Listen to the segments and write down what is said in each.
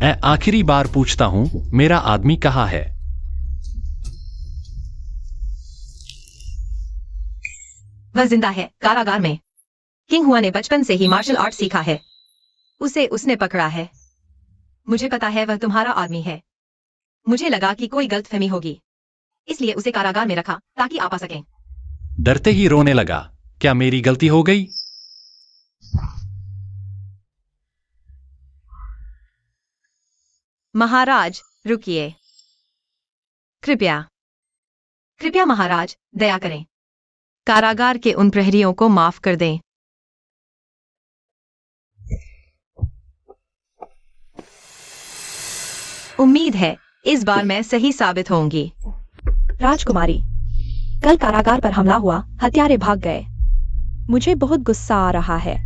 मैं आखिरी बार पूछता हूं, मेरा आदमी कहाँ है? वह जिंदा है, कारागार में। किंग हुआ ने बचपन से ही मार्शल आर्ट सीखा है। उसे उसने पकड़ा है। मुझे पता है वह तुम्हारा आदमी है। मुझे लगा कि कोई गलतफहमी होगी, इसलिए उसे कारागार में रखा ताकि आप आ सकें। डरते ही रोने लगा। क्या मेरी गलती हो गई? महाराज, रुकिए। कृपया कृपया महाराज, दया करें। कारागार के उन प्रहरियों को माफ कर दें। उम्मीद है इस बार मैं सही साबित होंगी। राजकुमारी, कल कारागार पर हमला हुआ, हत्यारे भाग गए। मुझे बहुत गुस्सा आ रहा है।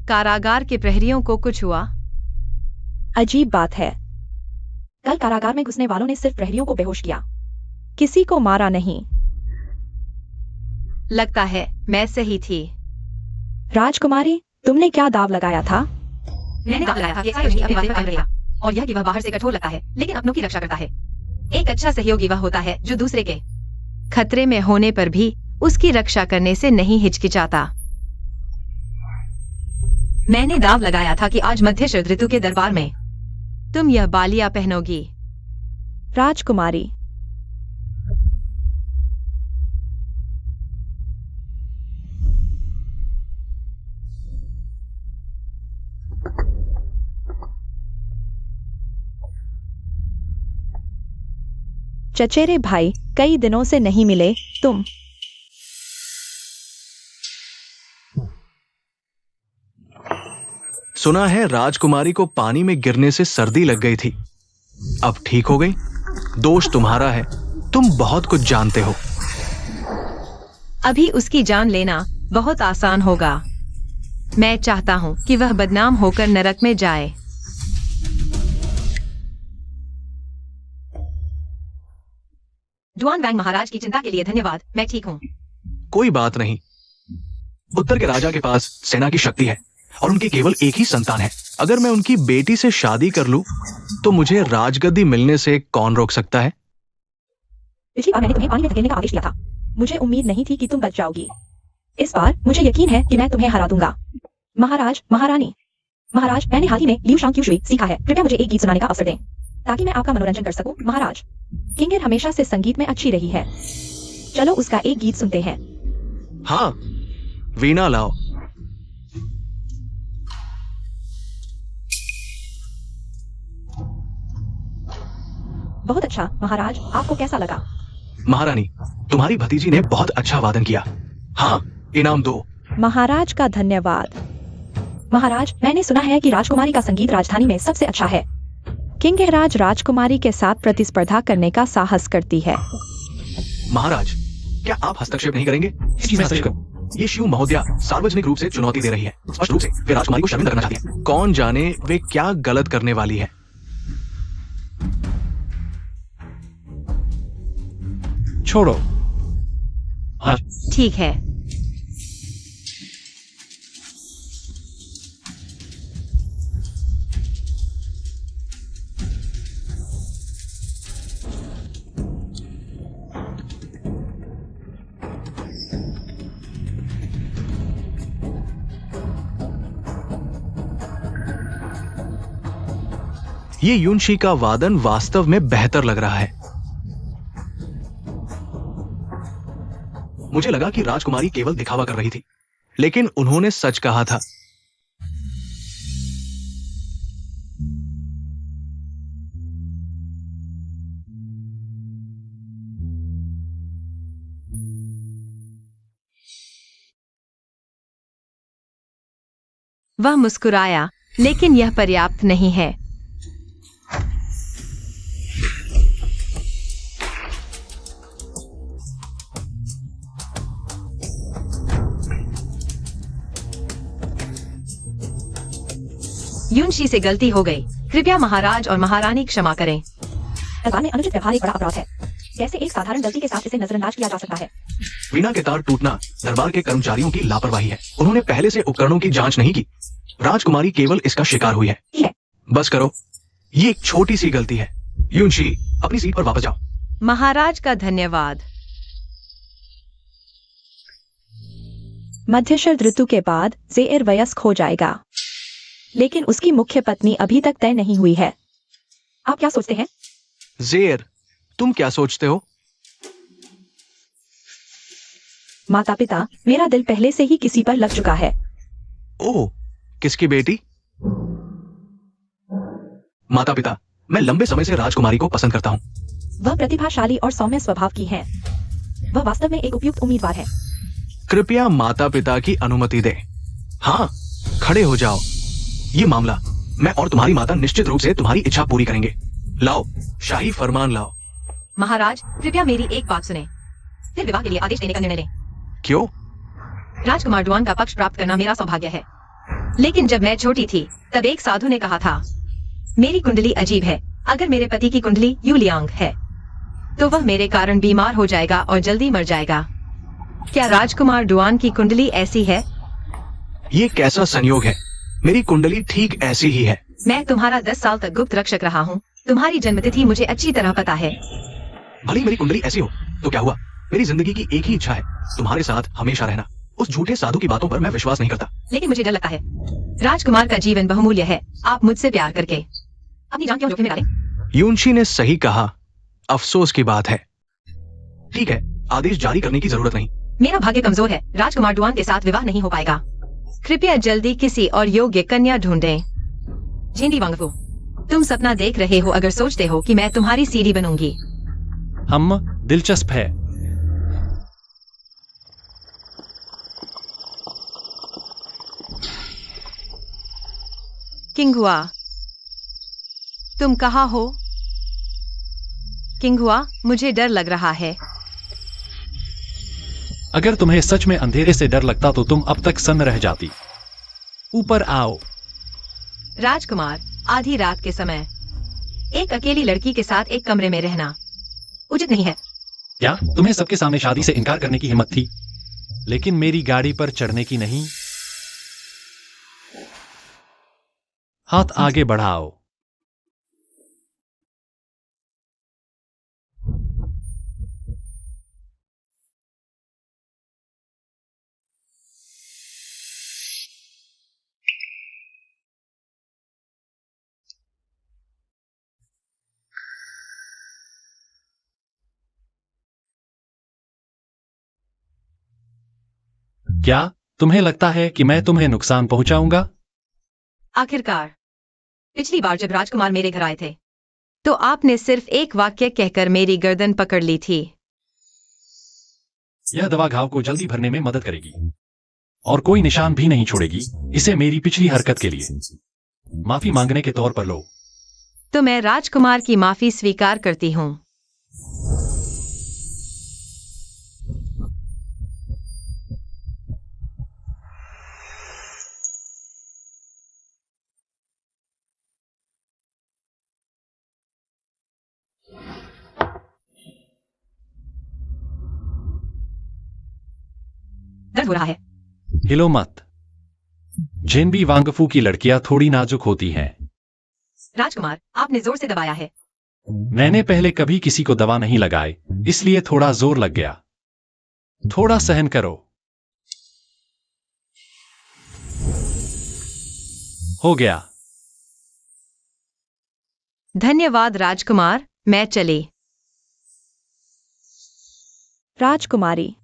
कारागार के प्रहरियों को कुछ हुआ? अजीब बात है। कल कारागार में घुसने वालों ने सिर्फ प्रहरियों को बेहोश किया, किसी को मारा नहीं। लगता है मैं सही थी। राजकुमारी, तुमने क्या दाव लगाया था? मैंने दाव लगाया था कि सायोजी अपने वादे पर कायम रहेगा, और यह कि वह बाहर से कठोर लगता है लेकिन अपनों की रक्षा करता है। एक अच्छा सहयोगी वह होता है जो दूसरे के खतरे में होने पर भी उसकी रक्षा करने से नहीं हिचकिचाता। मैंने दाव लगाया था कि आज मध्य शरद ऋतु के दरबार में तुम यह बालियां पहनोगी। राजकुमारी, चचेरे भाई कई दिनों से नहीं मिले। तुम सुना है राजकुमारी को पानी में गिरने से सर्दी लग गई थी, अब ठीक हो गई। दोष तुम्हारा है, तुम बहुत कुछ जानते हो। अभी उसकी जान लेना बहुत आसान होगा। मैं चाहता हूं कि वह बदनाम होकर नरक में जाए। डुआन वैंग महाराज की चिंता के लिए धन्यवाद, मैं ठीक हूं। कोई बात नहीं। उत्तर के राजा के पास सेना की शक्ति है और उनकी केवल एक ही संतान है। अगर मैं उनकी बेटी से शादी कर लूं तो मुझे राजगद्दी मिलने से कौन रोक सकता है? पिछली बार मैंने तुम्हें पानी में धकेलने का आदेश दिया था। मुझे उम्मीद नहीं थी कि तुम बच जाओगी। इस बार मुझे यकीन है कि मैं तुम्हें हरा दूंगा। महाराज, महारानी। महाराज, मैंने हाल ही में लियू शांग क्यूशुई सीखा है। कृपया मुझे एक गीत सुनाने का अवसर दें ताकि मैं आपका मनोरंजन कर सकूं। महाराज, किंगर हमेशा से संगीत में अच्छी रही है। चलो उसका एक गीत सुनते हैं। हाँ, वीणा लाओ। बहुत अच्छा महाराज, आपको कैसा लगा? महारानी, तुम्हारी भतीजी ने बहुत अच्छा वादन किया। हाँ, इनाम दो। महाराज का धन्यवाद। महाराज, मैंने सुना है कि राजकुमारी का संगीत राजधानी में सबसे अच्छा है। किंगराज राजकुमारी के साथ प्रतिस्पर्धा करने का साहस करती है। महाराज, क्या आप हस्तक्षेप नहीं करेंगे? इस चीज में हस्तक्षेप करो। ये शिव महोदया सार्वजनिक रूप से चुनौती दे रही है। स्पष्ट रूप से वे राजकुमारी को शर्मिंदा करना चाहती है। कौन जाने वे क्या गलत करने वाली है। छोड़ो। हाँ, ठीक है। ये युनशी का वादन वास्तव में बेहतर लग रहा है। मुझे लगा कि राजकुमारी केवल दिखावा कर रही थी, लेकिन उन्होंने सच कहा था। वह मुस्कुराया, लेकिन यह पर्याप्त नहीं है। युनशी से गलती हो गई। कृपया महाराज और महारानी क्षमा करें। दरबार में अनुचित व्यवहार एक बड़ा अपराध है। कैसे एक साधारण गलती के साथ इसे नजरअंदाज किया जा सकता है? वीणा के तार टूटना दरबार के कर्मचारियों की लापरवाही है। उन्होंने पहले से उपकरणों की जांच नहीं की। राजकुमारी केवल इसका शिकार हुई है। बस करो। ये एक छोटी सी गलती है। यूनशी, अपनी सीट पर वापस जाओ। महाराज का धन्यवाद। मध्यशरद ऋतु के बाद ज़ेर वयस्क हो जाएगा, लेकिन उसकी मुख्य पत्नी अभी तक तय नहीं हुई है। आप क्या सोचते हैं? ज़ेर, तुम क्या सोचते हो? माता पिता, मेरा दिल पहले से ही किसी पर लग चुका है। ओह, किसकी बेटी? माता पिता, मैं लंबे समय से राजकुमारी को पसंद करता हूँ। वह प्रतिभाशाली और सौम्य स्वभाव की है। वह वास्तव में एक उपयुक्त उम्मीदवार है। कृपया माता पिता की अनुमति दें। हाँ, खड़े हो जाओ। ये मामला, मैं और तुम्हारी माता निश्चित रूप से तुम्हारी इच्छा पूरी करेंगे। लाओ, शाही फरमान लाओ। महाराज, कृपया मेरी एक बात सुने, फिर विवाह के लिए आदेश देने का निर्णय लें। क्यों? राजकुमार डुआन का पक्ष प्राप्त करना मेरा सौभाग्य है। लेकिन जब मैं छोटी थी, तब एक साधु ने कहा था, मेरी कुंडली अजीब है। अगर मेरे पति की कुंडली यूलियांग है, तो वह मेरे कारण बीमार हो जाएगा और जल्दी मर जाएगा। क्या राजकुमार डुआन की कुंडली ऐसी है? ये कैसा संयोग है? मेरी कुंडली ठीक ऐसी ही है। मैं तुम्हारा 10 साल तक गुप्त रक्षक रहा हूँ। तुम्हारी जन्मतिथि मुझे अच्छी तरह पता है। भले ही मेरी कुंडली ऐसी हो तो क्या हुआ? मेरी जिंदगी की एक ही इच्छा है, तुम्हारे साथ हमेशा रहना। उस झूठे साधु की बातों पर मैं विश्वास नहीं करता। लेकिन मुझे डर लगता है। राजकुमार का जीवन बहुमूल्य है। आप मुझसे प्यार करके अपनी जान क्यों जोखिम में डालें? यूनशी ने सही कहा। अफसोस की बात है। ठीक है, आदेश जारी करने की जरूरत नहीं। मेरा भाग्य कमजोर है। राजकुमार डुआन के साथ विवाह नहीं हो पाएगा। कृपया जल्दी किसी और योग्य कन्या ढूंढें। झेंडी वांगफू, तुम सपना देख रहे हो अगर सोचते हो कि मैं तुम्हारी सीढ़ी बनूंगी। हम दिलचस्प है। किंगहुआ, तुम कहाँ हो? किंगहुआ, मुझे डर लग रहा है। अगर तुम्हें सच में अंधेरे से डर लगता तो तुम अब तक सन्न रह जाती। ऊपर आओ। राजकुमार, आधी रात के समय एक अकेली लड़की के साथ एक कमरे में रहना उचित नहीं है। क्या तुम्हें सबके सामने शादी से इनकार करने की हिम्मत थी, लेकिन मेरी गाड़ी पर चढ़ने की नहीं? हाथ आगे बढ़ाओ। क्या तुम्हें लगता है कि मैं तुम्हें नुकसान पहुंचाऊंगा? आखिरकार, पिछली बार जब राजकुमार मेरे घर आए थे, तो आपने सिर्फ एक वाक्य कहकर मेरी गर्दन पकड़ ली थी। यह दवा घाव को जल्दी भरने में मदद करेगी और कोई निशान भी नहीं छोड़ेगी। इसे मेरी पिछली हरकत के लिए माफी मांगने के तौर पर लो। तो मैं राजकुमार की माफी स्वीकार करती हूँ। दर्द हो रहा है। हिलो मत। झेनबी वांगफू की लड़कियां थोड़ी नाजुक होती हैं। राजकुमार, आपने जोर से दबाया है। मैंने पहले कभी किसी को दवा नहीं लगाए, इसलिए थोड़ा जोर लग गया। थोड़ा सहन करो। हो गया। धन्यवाद राजकुमार, मैं चली। राजकुमारी,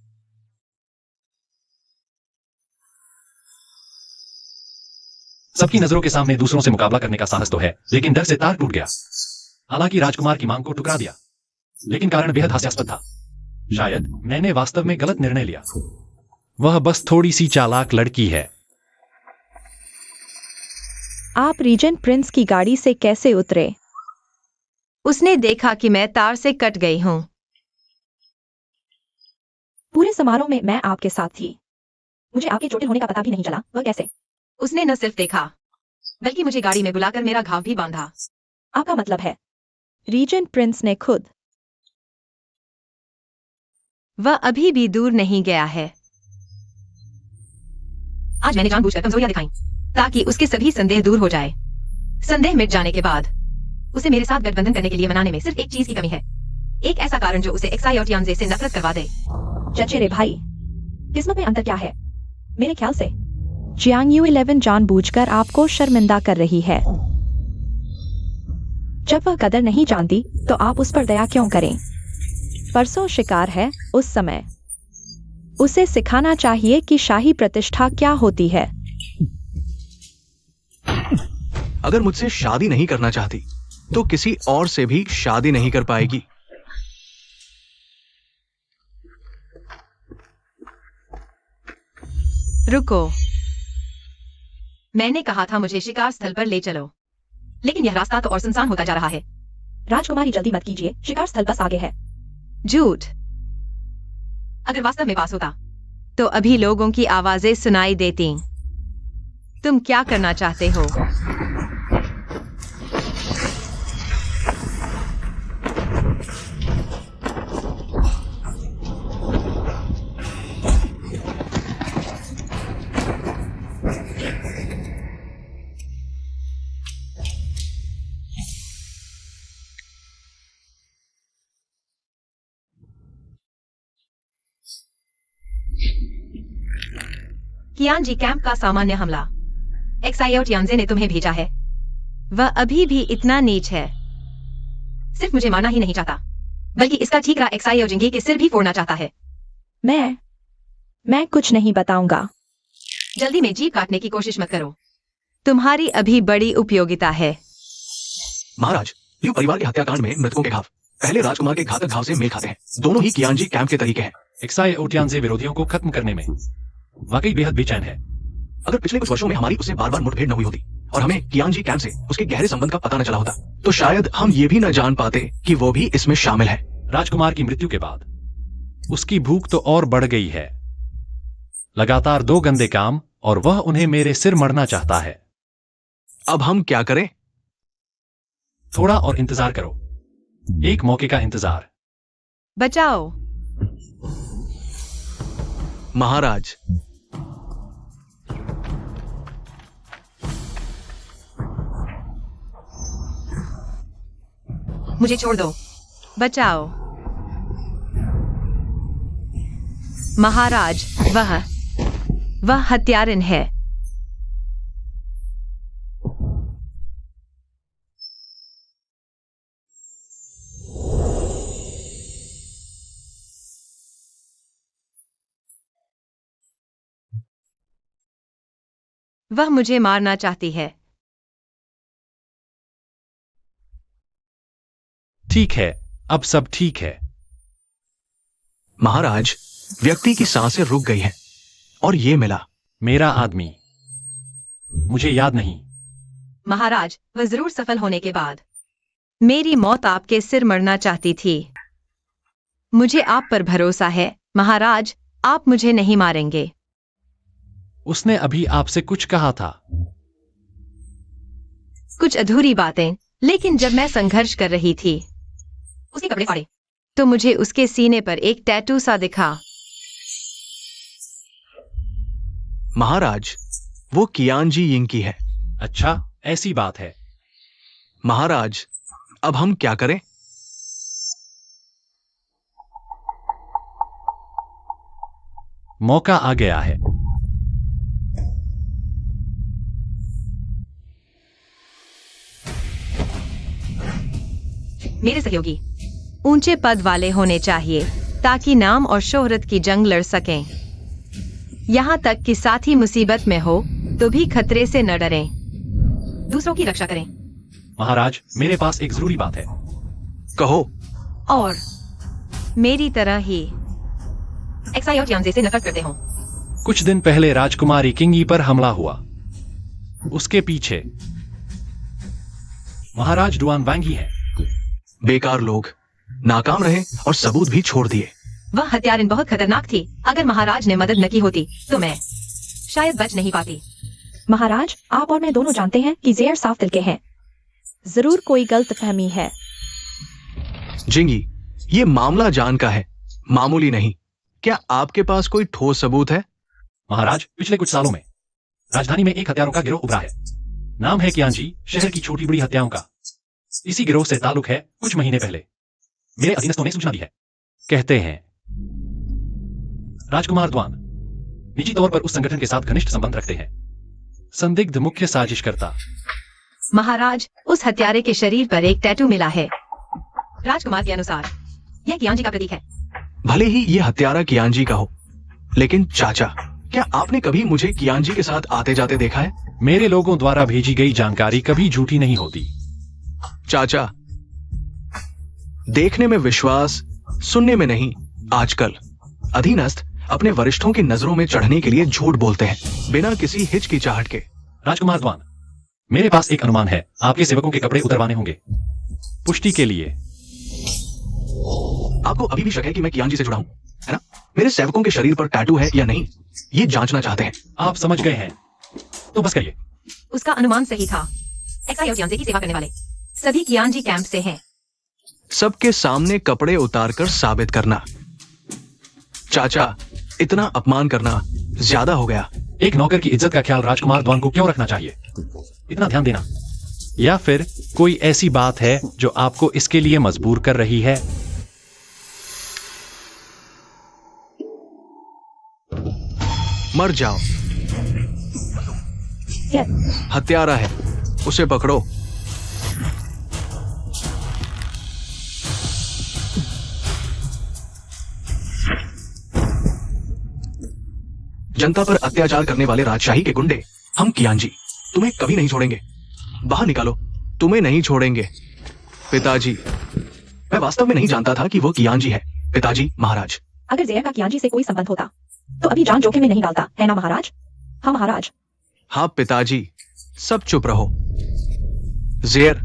सबकी नजरों के सामने दूसरों से मुकाबला करने का साहस तो है, लेकिन डर से तार टूट गया। हालांकि राजकुमार की मांग को ठुकरा दिया, लेकिन कारण बेहद हास्यास्पद था। शायद मैंने वास्तव में गलत निर्णय लिया। वह बस थोड़ी सी चालाक लड़की है। आप रीजेंट प्रिंस की गाड़ी से कैसे उतरे? उसने देखा कि मैं तार से कट गई हूँ। पूरे समारोह में मैं आपके साथ थी। मुझे आपके चोटिल होने का पता भी नहीं चला। वह कैसे? उसने न सिर्फ देखा, बल्कि मुझे गाड़ी में बुलाकर मेरा घाव भी बांधा। आपका मतलब है रीजेंट प्रिंस ने खुद? वह अभी भी दूर नहीं गया है। आज मैंने जानबूझकर कमजोरियां दिखाई, ताकि उसके सभी संदेह दूर हो जाए। संदेह मिट जाने के बाद उसे मेरे साथ गठबंधन करने के लिए मनाने में सिर्फ एक चीज की कमी है, एक ऐसा कारण जो उसे एक्साई और टियांजे से नफरत करवा दे। चचेरे भाई, किस्मत में अंतर क्या है? मेरे ख्याल से जियांग यू 11 जानबूझकर आपको शर्मिंदा कर रही है। जब वह कदर नहीं जानती तो आप उस पर दया क्यों करें? परसों शिकार है, उस समय उसे सिखाना चाहिए कि शाही प्रतिष्ठा क्या होती है। अगर मुझसे शादी नहीं करना चाहती तो किसी और से भी शादी नहीं कर पाएगी। रुको, मैंने कहा था मुझे शिकार स्थल पर ले चलो, लेकिन यह रास्ता तो और सुनसान होता जा रहा है। राजकुमारी जल्दी मत कीजिए, शिकार स्थल बस आगे है। झूठ। अगर वास्तव में पास होता तो अभी लोगों की आवाजें सुनाई देती। तुम क्या करना चाहते हो? कियांजी कैंप का सामान्य हमला। एक्साई और टियांजे ने तुम्हें भेजा है। वह अभी भी इतना नीच है, सिर्फ मुझे मारना ही नहीं चाहता, बल्कि इसका ठीकरा एक्साई और जिंगी के सिर भी फोड़ना चाहता है। मैं कुछ नहीं बताऊंगा। जल्दी में जीभ काटने की कोशिश मत करो, तुम्हारी अभी बड़ी उपयोगिता है। महाराज, यू परिवार के हत्याकांड में मृतकों के घाव पहले राजकुमार के घातक घाव से मेल खाते हैं। दोनों ही कियांजी कैंप के तरीके हैं। एक्साई और टियांजे विरोधियों को खत्म करने में वाकई बेहद बेचैन है। अगर पिछले कुछ वर्षों में हमारी उससे बार बार मुठभेड़ न हुई होती और हमें कियांजी कैंप से उसके गहरे संबंध का पता न चला होता तो शायद हम ये भी न जान पाते कि वो भी इसमें शामिल है। राजकुमार की मृत्यु के बाद उसकी भूख तो और बढ़ गई है। लगातार 2 गंदे काम और वह उन्हें मेरे सिर मरना चाहता है। अब हम क्या करें? थोड़ा और इंतजार करो, एक मौके का इंतजार। बचाओ महाराज। मुझे छोड़ दो। बचाओ महाराज, वह हत्यारिन है। वह मुझे मारना चाहती है। ठीक है, अब सब ठीक है। महाराज, व्यक्ति की सांसें रुक गई हैं और ये मिला। मेरा आदमी। मुझे याद नहीं। महाराज, वह जरूर सफल होने के बाद मेरी मौत आपके सिर मरना चाहती थी। मुझे आप पर भरोसा है महाराज, आप मुझे नहीं मारेंगे। उसने अभी आपसे कुछ कहा था। कुछ अधूरी बातें, लेकिन जब मैं संघर्ष कर रही थी उसके कपड़े फाड़े तो मुझे उसके सीने पर एक टैटू सा दिखा। महाराज, वो कियांजी यिंग की है। अच्छा, ऐसी बात है। महाराज, अब हम क्या करें? मौका आ गया है। मेरे सहयोगी ऊंचे पद वाले होने चाहिए ताकि नाम और शोहरत की जंग लड़ सकें। यहां तक कि साथी मुसीबत में हो तो भी खतरे से न डरें, दूसरों की रक्षा करें। महाराज, मेरे पास एक जरूरी बात है। कहो। और मेरी तरह ही एक्साई और टियांजे से नफरत करते हो। कुछ दिन पहले राजकुमारी किंगी पर हमला हुआ। उसके पीछे महाराज डुआन वांगी है। बेकार लोग नाकाम रहे और सबूत भी छोड़ दिए। वह हत्यारिन बहुत खतरनाक थी। अगर महाराज ने मदद न की होती तो मैं शायद बच नहीं पाती। महाराज, आप और मैं दोनों जानते हैं कि ज़ेयर साफ दिल के हैं। जरूर कोई गलतफहमी है। जिंगी, ये मामला जान का है, मामूली नहीं। क्या आपके पास कोई ठोस सबूत है? महाराज, पिछले कुछ सालों में राजधानी में एक हत्यारों का गिरोह उभरा है। नाम है कियांजी, शहर की छोटी बड़ी हत्याओं का। इसी गिरोह से ताल्लुक है। कुछ महीने पहले मेरे अधीनस्थों ने सूचना दी है। कहते हैं राजकुमार द्वान निजी तौर पर उस संगठन के साथ घनिष्ठ संबंध रखते हैं। संदिग्ध मुख्य साजिशकर्ता। महाराज, उस हत्यारे के शरीर पर एक टैटू मिला है। राजकुमार के अनुसार यह कियांजी का प्रतीक है। भले ही ये हत्यारा कियांजी का हो, लेकिन चाचा, क्या आपने कभी मुझे कियांजी के साथ आते जाते देखा है? मेरे लोगों द्वारा भेजी गई जानकारी कभी झूठी नहीं होती। चाचा, देखने में विश्वास, सुनने में नहीं। आजकल अधीनस्थ अपने वरिष्ठों की नजरों में चढ़ने के लिए झूठ बोलते हैं, बिना किसी हिचकिचाहट के। राजकुमार द्वान, मेरे पास एक अनुमान है। आपके सेवकों के कपड़े उतरवाने होंगे पुष्टि के लिए। आपको अभी भी शक है कि मैं कियांजी से जुड़ा हूं, है ना? मेरे सेवकों के शरीर पर टैटू है या नहीं, ये जांचना चाहते हैं। आप समझ गए हैं तो बस करिए। उसका अनुमान सही था। एक्साई और कियांजी की सेवा करने वाले सभी कियांजी कैंप से हैं। सबके सामने कपड़े उतारकर साबित करना। चाचा, इतना अपमान करना ज्यादा हो गया। एक नौकर की इज्जत का ख्याल राजकुमार द्वान को क्यों रखना चाहिए? इतना ध्यान देना। या फिर कोई ऐसी बात है जो आपको इसके लिए मजबूर कर रही है? मर जाओ। हत्यारा है, उसे पकड़ो। जनता पर अत्याचार करने वाले राजशाही के गुंडे, हम कियांजी तुम्हें कभी नहीं छोड़ेंगे। बाहर निकालो, तुम्हें नहीं छोड़ेंगे। पिताजी, मैं वास्तव में नहीं जानता था कि वो कियांजी है। पिताजी, महाराज। अगर ज़ेयर का कियांजी से कोई संबंध होता तो अभी जान जोखिम में नहीं डालता, है ना महाराज? हाँ महाराज। हाँ पिताजी, सब चुप रहो। ज़ेयर,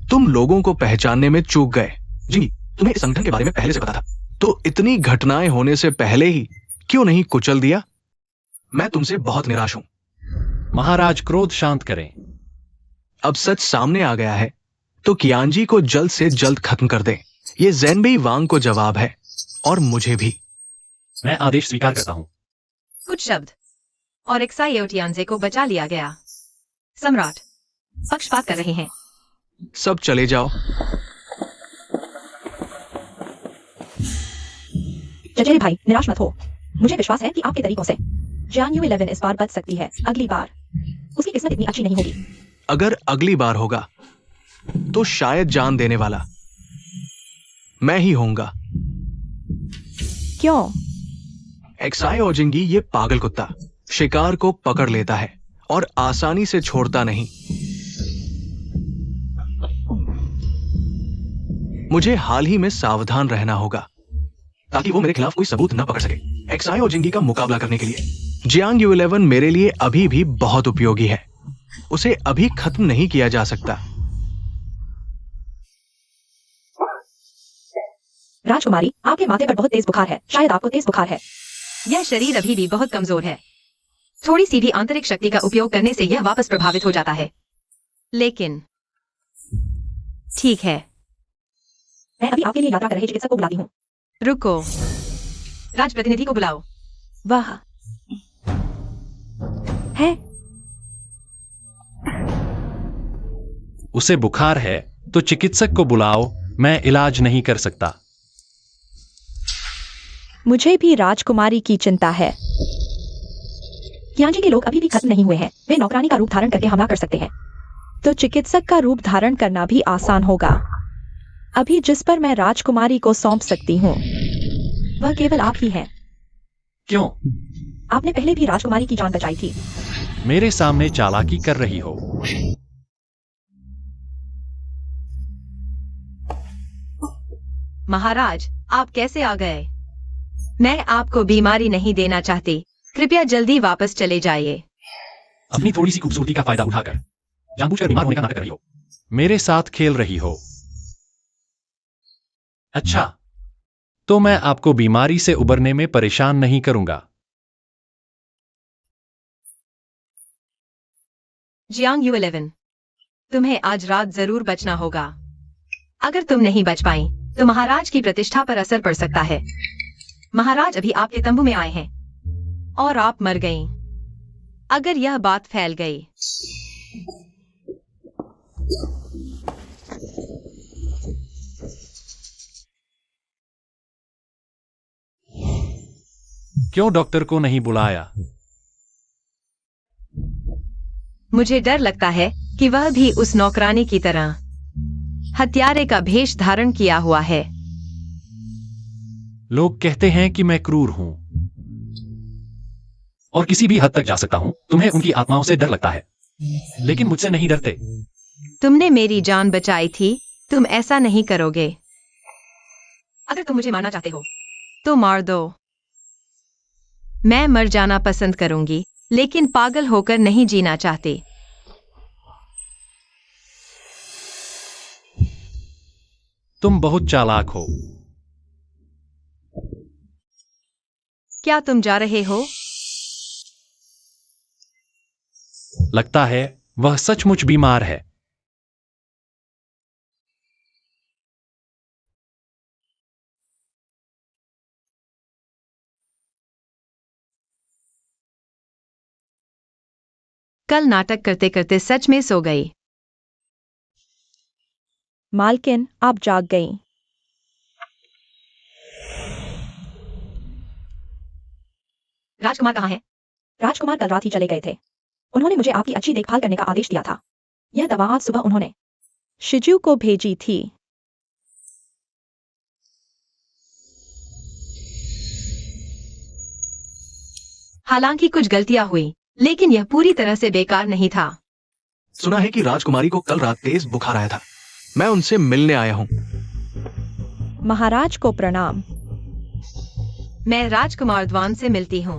तुम लोगों को पहचानने में चूक गए। जी, तुम्हें इस संगठन के बारे में पहले से पता था, तो इतनी घटनाएं होने से पहले ही क्यों नहीं कुचल दिया? मैं तुमसे बहुत निराश हूं। महाराज, क्रोध शांत करें। अब सच सामने आ गया है तो कियांजी को जल्द से जल्द खत्म कर दे। ये ज़ेनबेई वांग को जवाब है, और मुझे भी। मैं आदेश स्वीकार करता हूं। कुछ शब्द और एक्साई और कियांजे को बचा लिया गया। सम्राट, पक्षपात कर रहे हैं। सब चले जाओ। चचेरे भाई, निराश मत हो। मुझे विश्वास है कि आपके तरीकों से जान U11 इस बार बच सकती है। अगली बार उसकी किस्मत इतनी अच्छी नहीं होगी। अगर अगली बार होगा तो शायद जान देने वाला मैं ही होऊंगा। क्यों? एक्साई ओजिंगी ये पागल कुत्ता शिकार को पकड़ लेता है और आसानी से छोड़ता नहीं। मुझे हाल ही में सावधान रहना होगा ताकि वो मेरे खिलाफ कोई सबूत न पकड़ सके। एक्साई ओजिंगी का मुकाबला करने के लिए जियांग U11 मेरे लिए अभी भी बहुत उपयोगी है। उसे अभी खत्म नहीं किया जा सकता। राजकुमारी, आपके माथे पर बहुत तेज बुखार है। शायद आपको तेज बुखार है। यह शरीर अभी भी बहुत कमजोर है। थोड़ी सी भी आंतरिक शक्ति का उपयोग करने से यह वापस प्रभावित हो जाता है। लेकिन ठीक है, मैं अभी आपके लिए यात्रा कर रहे चिकित्सक को बुलाती हूँ। रुको, राजप्रतिनिधि को बुलाओ। वाह है। उसे बुखार है तो चिकित्सक को बुलाओ। मैं इलाज नहीं कर सकता। मुझे भी राजकुमारी की चिंता है। कियांजी के लोग अभी भी खत्म नहीं हुए हैं। वे नौकरानी का रूप धारण करके हमला कर सकते हैं, तो चिकित्सक का रूप धारण करना भी आसान होगा। अभी जिस पर मैं राजकुमारी को सौंप सकती हूँ वह केवल आप ही हैं। क्यों? आपने पहले भी राजकुमारी की जान बचाई थी। मेरे सामने चालाकी कर रही हो। महाराज, आप कैसे आ गए? मैं आपको बीमारी नहीं देना चाहती। कृपया जल्दी वापस चले जाइए। अपनी थोड़ी सी खूबसूरती का फायदा उठाकर जानबूझकर बीमार होने का नाटक कर रही हो। मेरे साथ खेल रही हो। अच्छा, तो मैं आपको बीमारी से उबरने में परेशान नहीं करूंगा। जियांग U11, तुम्हें आज रात जरूर बचना होगा। अगर तुम नहीं बच पाई तो महाराज की प्रतिष्ठा पर असर पड़ सकता है। महाराज अभी आपके तंबू में आए हैं और आप मर गईं। अगर यह बात फैल गई क्यों डॉक्टर को नहीं बुलाया? मुझे डर लगता है कि वह भी उस नौकरानी की तरह हत्यारे का भेष धारण किया हुआ है। लोग कहते हैं कि मैं क्रूर हूं और किसी भी हद तक जा सकता हूं। तुम्हें उनकी आत्माओं से डर लगता है, लेकिन मुझसे नहीं डरते। तुमने मेरी जान बचाई थी, तुम ऐसा नहीं करोगे। अगर तुम मुझे मारना चाहते हो तो मार दो। मैं मर जाना पसंद करूंगी, लेकिन पागल होकर नहीं जीना चाहती। तुम बहुत चालाक हो। क्या तुम जा रहे हो? लगता है वह सचमुच बीमार है। कल नाटक करते करते सच में सो गई। मालकिन, आप जाग गईं। राजकुमार कहाँ है? राजकुमार कल रात ही चले गए थे। उन्होंने मुझे आपकी अच्छी देखभाल करने का आदेश दिया था। यह दवा आज सुबह उन्होंने शिजू को भेजी थी। हालांकि कुछ गलतियां हुई, लेकिन यह पूरी तरह से बेकार नहीं था। सुना है कि राजकुमारी को कल रात तेज बुखार आया था। मैं उनसे मिलने आया हूँ। महाराज को प्रणाम। मैं राजकुमार द्वान से मिलती हूँ।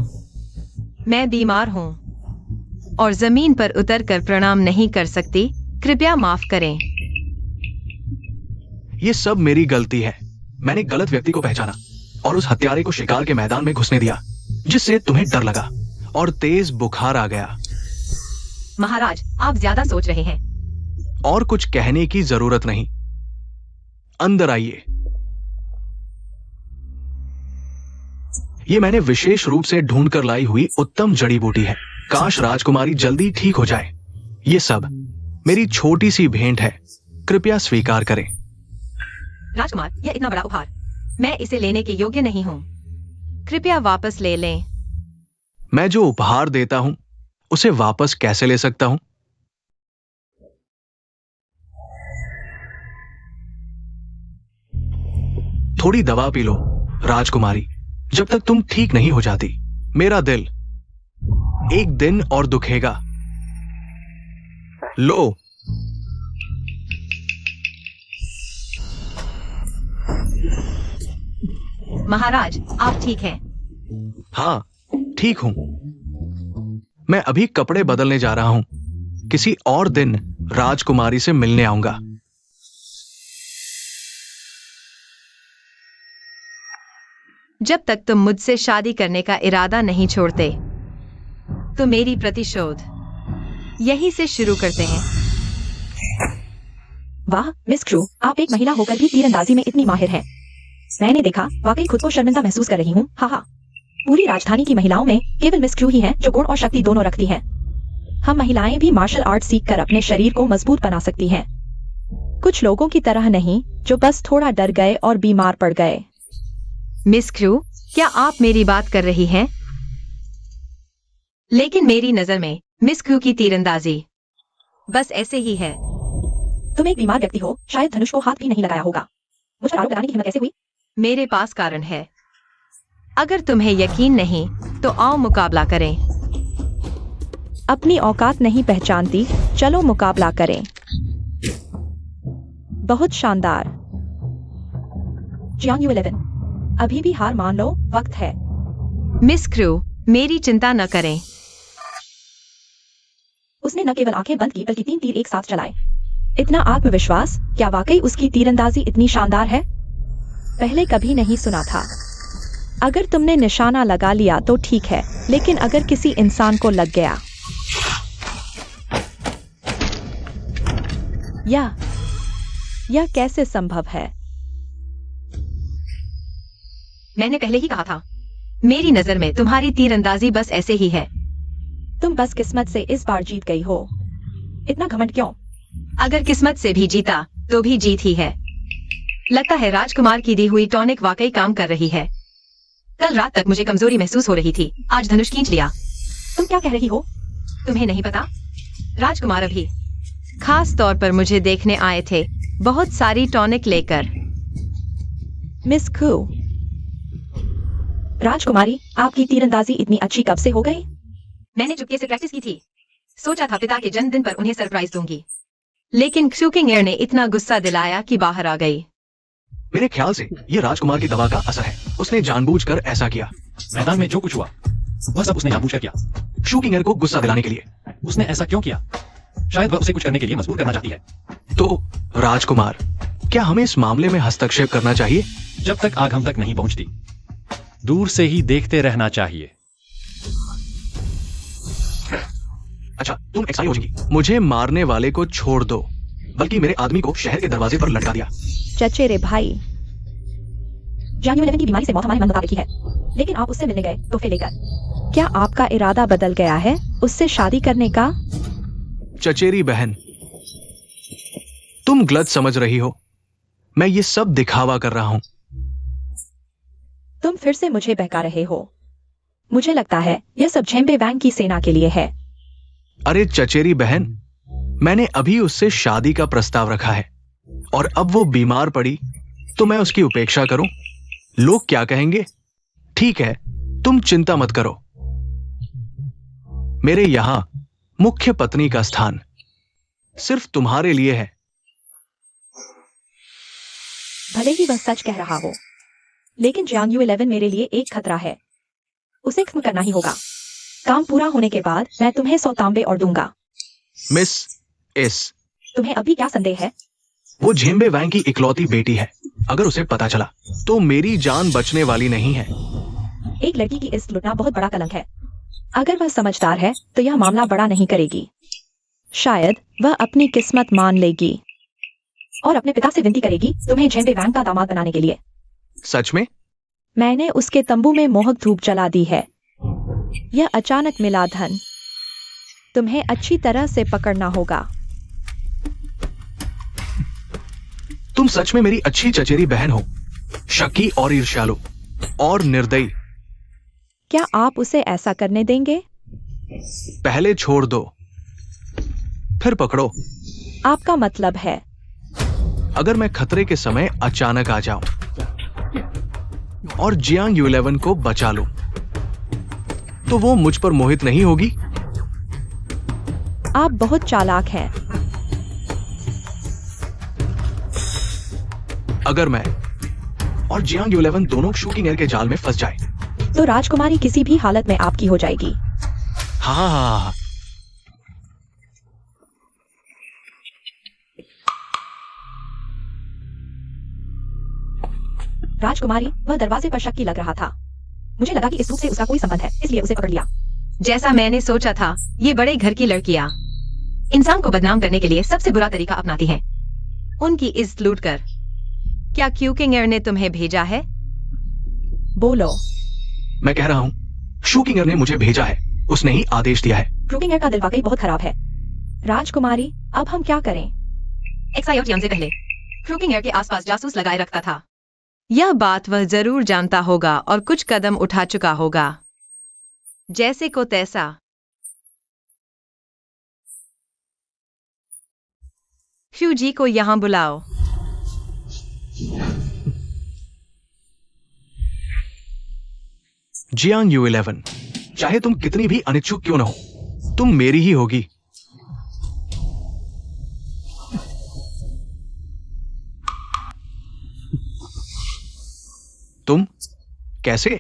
मैं बीमार हूँ और जमीन पर उतरकर प्रणाम नहीं कर सकती। कृपया माफ करें। ये सब मेरी गलती है। मैंने गलत व्यक्ति को पहचाना और उस हत्यारे को शिकार के मैदान में घुसने दिया, जिससे तुम्हें डर लगा और तेज बुखार आ गया। महाराज, आप ज्यादा सोच रहे हैं। और कुछ कहने की जरूरत नहीं। अंदर आइए। ये मैंने विशेष रूप से ढूंढकर लाई हुई उत्तम जड़ी बूटी है। काश राजकुमारी जल्दी ठीक हो जाए। ये सब मेरी छोटी सी भेंट है, कृपया स्वीकार करें। राजकुमार, यह इतना बड़ा उपहार, मैं इसे लेने के योग्य नहीं हूँ। कृपया वापस ले लें। मैं जो उपहार देता हूं उसे वापस कैसे ले सकता हूं? थोड़ी दवा पी लो राजकुमारी, जब तक तुम ठीक नहीं हो जाती। मेरा दिल एक दिन और दुखेगा। लो। महाराज, आप ठीक हैं? हाँ, ठीक हूं। मैं अभी कपड़े बदलने जा रहा हूं। किसी और दिन राजकुमारी से मिलने आऊंगा। जब तक तुम मुझसे शादी करने का इरादा नहीं छोड़ते, तो मेरी प्रतिशोध यहीं से शुरू करते हैं। वाह मिस क्रू, आप एक महिला होकर भी तीरंदाजी में इतनी माहिर हैं। मैंने देखा, वाकई खुद को शर्मिंदा महसूस कर रही हूँ। हाहा। पूरी राजधानी की महिलाओं में केवल मिस क्रू ही हैं जो गुण और शक्ति दोनों रखती हैं। हम महिलाएं भी मार्शल आर्ट सीखकर अपने शरीर को मजबूत बना सकती हैं। कुछ लोगों की तरह नहीं, जो बस थोड़ा डर गए और बीमार पड़ गए। मिस क्रू, क्या आप मेरी बात कर रही हैं? लेकिन मेरी नजर में मिस क्रू की तीरंदाजी बस ऐसे ही है। तुम एक बीमार व्यक्ति हो, शायद धनुष को हाथ भी नहीं लगाया होगा। मुझ पर आरोप लगाने की हिम्मत कैसे हुई? मेरे पास कारण है। अगर तुम्हें यकीन नहीं तो आओ मुकाबला करें। अपनी औकात नहीं पहचानती, चलो मुकाबला करें। बहुत शानदार। जियांग यू 11, अभी भी हार मान लो, वक्त है। मिस क्रू, मेरी चिंता न करें। उसने न केवल आंखें बंद की बल्कि 3 तीर एक साथ चलाए। इतना आत्मविश्वास, क्या वाकई उसकी तीरंदाजी इतनी शानदार है? पहले कभी नहीं सुना था। अगर तुमने निशाना लगा लिया तो ठीक है, लेकिन अगर किसी इंसान को लग गया, यह कैसे संभव है? मैंने पहले ही कहा था, मेरी नजर में तुम्हारी तीरंदाजी बस ऐसे ही है। तुम बस किस्मत से इस बार जीत गई हो। इतना घमंड क्यों? अगर किस्मत से भी जीता तो भी जीत ही है। लगता है राजकुमार की दी हुई टॉनिक वाकई काम कर रही है। कल रात तक मुझे कमजोरी महसूस हो रही थी, आज धनुष खींच लिया। तुम क्या कह रही हो? तुम्हें नहीं पता? राजकुमार अभी खास तौर पर मुझे देखने आए थे, बहुत सारी टॉनिक लेकर। मिस कू, राजकुमारी, आपकी तीरंदाजी इतनी अच्छी कब से हो गई? मैंने चुपके से प्रैक्टिस की थी। सोचा था पिता के जन्मदिन पर उन्हें सरप्राइज दूंगी, लेकिन शूकिंग एयर ने इतना गुस्सा दिलाया कि बाहर आ गई। मेरे ख्याल से ये राजकुमार की दवा का असर है। उसने जानबूझकर ऐसा किया। मैदान में जो कुछ हुआ वह सब उसने जानबूझकर किया। शूकिंग एयर को गुस्सा दिलाने के लिए। उसने ऐसा क्यों किया? शायद वह उसे कुछ करने के लिए मजबूर करना चाहती है। तो राजकुमार, क्या हमें इस मामले में हस्तक्षेप करना चाहिए? जब तक आग हम तक नहीं पहुंचती, दूर से ही देखते रहना चाहिए। अच्छा, तुम एक्साइट हो जाएगी। मुझे मारने वाले को छोड़ दो, बल्कि मेरे आदमी को शहर के दरवाजे पर लटका दिया। चचेरे भाई, जानियो 11 की बीमारी से मौत हमारे मन मुताबिक ही है, लेकिन आप उससे मिलने गए तोहफे लेकर। क्या आपका इरादा बदल गया है उससे शादी करने का? चचेरी बहन, तुम गलत समझ रही हो। मैं ये सब दिखावा कर रहा हूं। तुम फिर से मुझे बहका रहे हो। मुझे लगता है यह सब झेम्बे वैंग की सेना के लिए है। अरे चचेरी बहन, मैंने अभी उससे शादी का प्रस्ताव रखा है, और अब वो बीमार पड़ी तो मैं उसकी उपेक्षा करूं? लोग क्या कहेंगे? ठीक है, तुम चिंता मत करो। मेरे यहां मुख्य पत्नी का स्थान सिर्फ तुम्हारे लिए है। भले ही वह सच कह रहा हो, लेकिन जियांग 11 मेरे लिए एक खतरा है। उसे खत्म करना ही होगा। काम पूरा होने के बाद मैं तुम्हें 100 तांबे और दूंगा। मिस एस, तुम्हें अभी क्या संदेह है? वो झेम्बे वैंग की इकलौती बेटी है। अगर उसे पता चला तो मेरी जान बचने वाली नहीं है। एक लड़की की इज्जत लुटना बहुत बड़ा कलंक है। अगर वह समझदार है तो यह मामला बड़ा नहीं करेगी। शायद वह अपनी किस्मत मान लेगी और अपने पिता से विनती करेगी तुम्हें झेम्बे वैंग का दामाद बनाने के लिए। सच में? मैंने उसके तंबू में मोहक धूप जला दी है। यह अचानक मिला धन। तुम्हें अच्छी तरह से पकड़ना होगा। तुम सच में मेरी अच्छी चचेरी बहन हो, शकी और ईर्ष्यालु और निर्दयी। क्या आप उसे ऐसा करने देंगे? पहले छोड़ दो, फिर पकड़ो। आपका मतलब है? अगर मैं खतरे के समय अचानक आ जाऊं और जियांग 11 को बचा लूं, तो वो मुझ पर मोहित नहीं होगी। आप बहुत चालाक हैं। अगर मैं और जियांग 11 दोनों शूकिंग एयर के जाल में फंस जाए, तो राजकुमारी किसी भी हालत में आपकी हो जाएगी। हाँ। राजकुमारी, वह दरवाजे पर शक्की लग रहा था। मुझे लगा कि इस सूप से उसका कोई संबंध है, इसलिए उसे पकड़ लिया। जैसा मैंने सोचा था, ये बड़े घर की लड़कियां इंसान को बदनाम करने के लिए सबसे बुरा तरीका अपनाती हैं, उनकी इज्जत लूटकर। क्या क्यूकिंग एयर ने तुम्हें भेजा है? बोलो। मैं कह रहा हूं, शूकिंग एयर ने मुझे भेजा है। उसने ही आदेश दिया है। क्यूकिंग एयर का दिल वाकई बहुत खराब है। राजकुमारी, अब हम क्या करें? एक्साइट से पहले क्यूकिंग एयर के आसपास जासूस लगाए रखता था। यह बात वह जरूर जानता होगा और कुछ कदम उठा चुका होगा। जैसे को तैसा। फ्यूजी को यहां बुलाओ। जियांग 11, चाहे तुम कितनी भी अनिच्छुक क्यों न हो, तुम मेरी ही होगी। तुम कैसे?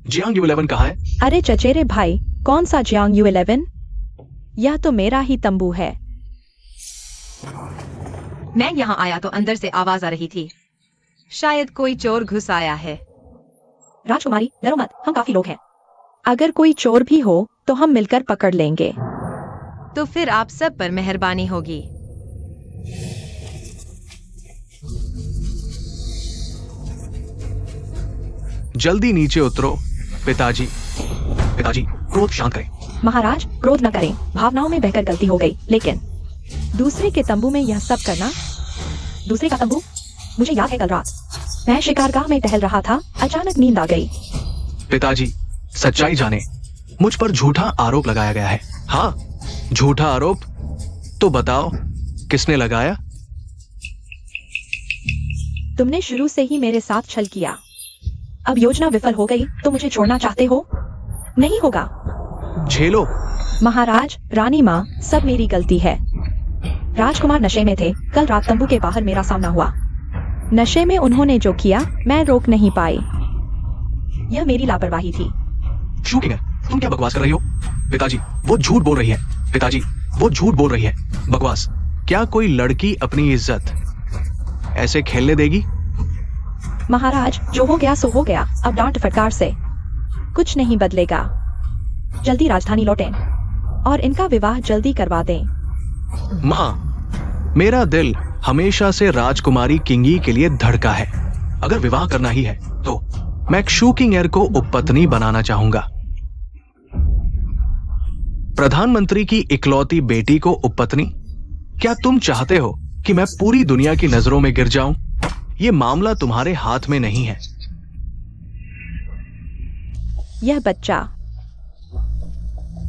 जियांग 11 कहाँ है? अरे चचेरे भाई, कौन सा जियांग 11? यह तो मेरा ही तंबू है। मैं यहाँ आया तो अंदर से आवाज आ रही थी। शायद कोई चोर घुस आया है। राजकुमारी, डरो मत, हम काफी लोग हैं। अगर कोई चोर भी हो तो हम मिलकर पकड़ लेंगे। तो फिर आप सब पर मेहरबानी होगी। जल्दी नीचे उतरो पिताजी। पिताजी, क्रोध शांत करें। महाराज, क्रोध न करें। भावनाओं में बहकर गलती हो गई, लेकिन दूसरे के तंबू में यह सब करना। दूसरे का तंबू? मुझे याद है कल रात मैं शिकारगाह में टहल रहा था, अचानक नींद आ गई। पिताजी, सच्चाई जाने, मुझ पर झूठा आरोप लगाया गया है। हाँ, झूठा आरोप। तो बताओ, किसने लगाया? तुमने शुरू से ही मेरे साथ छल किया। अब योजना विफल हो गई तो मुझे छोड़ना चाहते हो? नहीं होगा। झेलो। महाराज, रानी माँ, सब मेरी गलती है। राजकुमार नशे में थे। कल रात तंबू के बाहर मेरा सामना हुआ। नशे में उन्होंने जो किया मैं रोक नहीं पाई। यह मेरी लापरवाही थी। शूटिंग है, तुम क्या बकवास कर रही हो? पिताजी, वो झूठ बोल रही है। पिताजी, वो झूठ बोल रही है। बकवास। क्या कोई लड़की अपनी इज्जत ऐसे खेलने देगी? महाराज, जो हो गया सो हो गया। अब डांट फटकार से कुछ नहीं बदलेगा। जल्दी राजधानी लौटें और इनका विवाह जल्दी करवा दें। माँ, मेरा दिल हमेशा से राजकुमारी किंगी के लिए धड़का है। अगर विवाह करना ही है तो मैं क्षु किंग को उपपत्नी बनाना चाहूंगा। प्रधानमंत्री की इकलौती बेटी को उपपत्नी? क्या तुम चाहते हो कि मैं पूरी दुनिया की नजरों में गिर जाऊं? यह मामला तुम्हारे हाथ में नहीं है। यह बच्चा,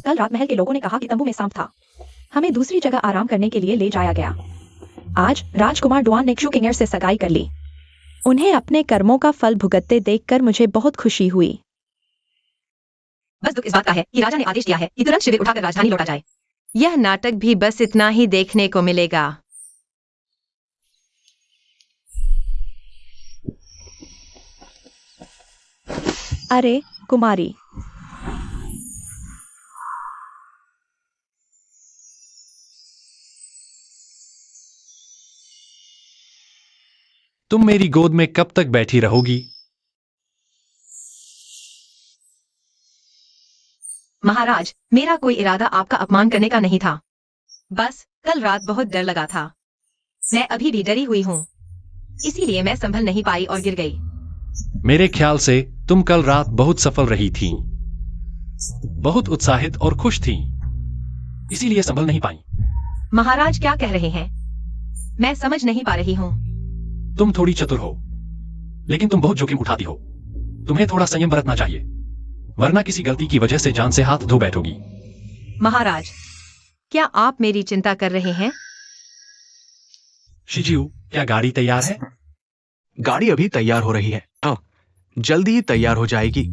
कल रात महल के लोगों ने कहा कि तंबू में सांप था। हमें दूसरी जगह आराम करने के लिए ले जाया गया। आज राजकुमार डुआन ने क्षु किंग से सगाई कर ली। उन्हें अपने कर्मों का फल भुगतते देखकर मुझे बहुत खुशी हुई। बस दुख इस बात का है कि राजा ने आदेश दिया है कि तुरंत शिविर उठाकर राजधानी लौटा जाए। यह नाटक भी बस इतना ही देखने को मिलेगा। अरे कुमारी, तुम मेरी गोद में कब तक बैठी रहोगी? महाराज, मेरा कोई इरादा आपका अपमान करने का नहीं था। बस कल रात बहुत डर लगा था। मैं अभी भी डरी हुई हूँ, इसीलिए मैं संभल नहीं पाई और गिर गई। मेरे ख्याल से तुम कल रात बहुत सफल रही थी, बहुत उत्साहित और खुश थी, इसीलिए संभल नहीं पाई। महाराज क्या कह रहे हैं? मैं समझ नहीं पा रही हूँ। तुम थोड़ी चतुर हो, लेकिन तुम बहुत जोखिम उठाती हो। तुम्हें थोड़ा संयम बरतना चाहिए, वरना किसी गलती की वजह से जान से हाथ धो बैठोगी। महाराज, क्या आप मेरी चिंता कर रहे हैं? शिजियू, क्या गाड़ी तैयार है? गाड़ी अभी तैयार हो रही है। हाँ, जल्दी ही तैयार हो जाएगी।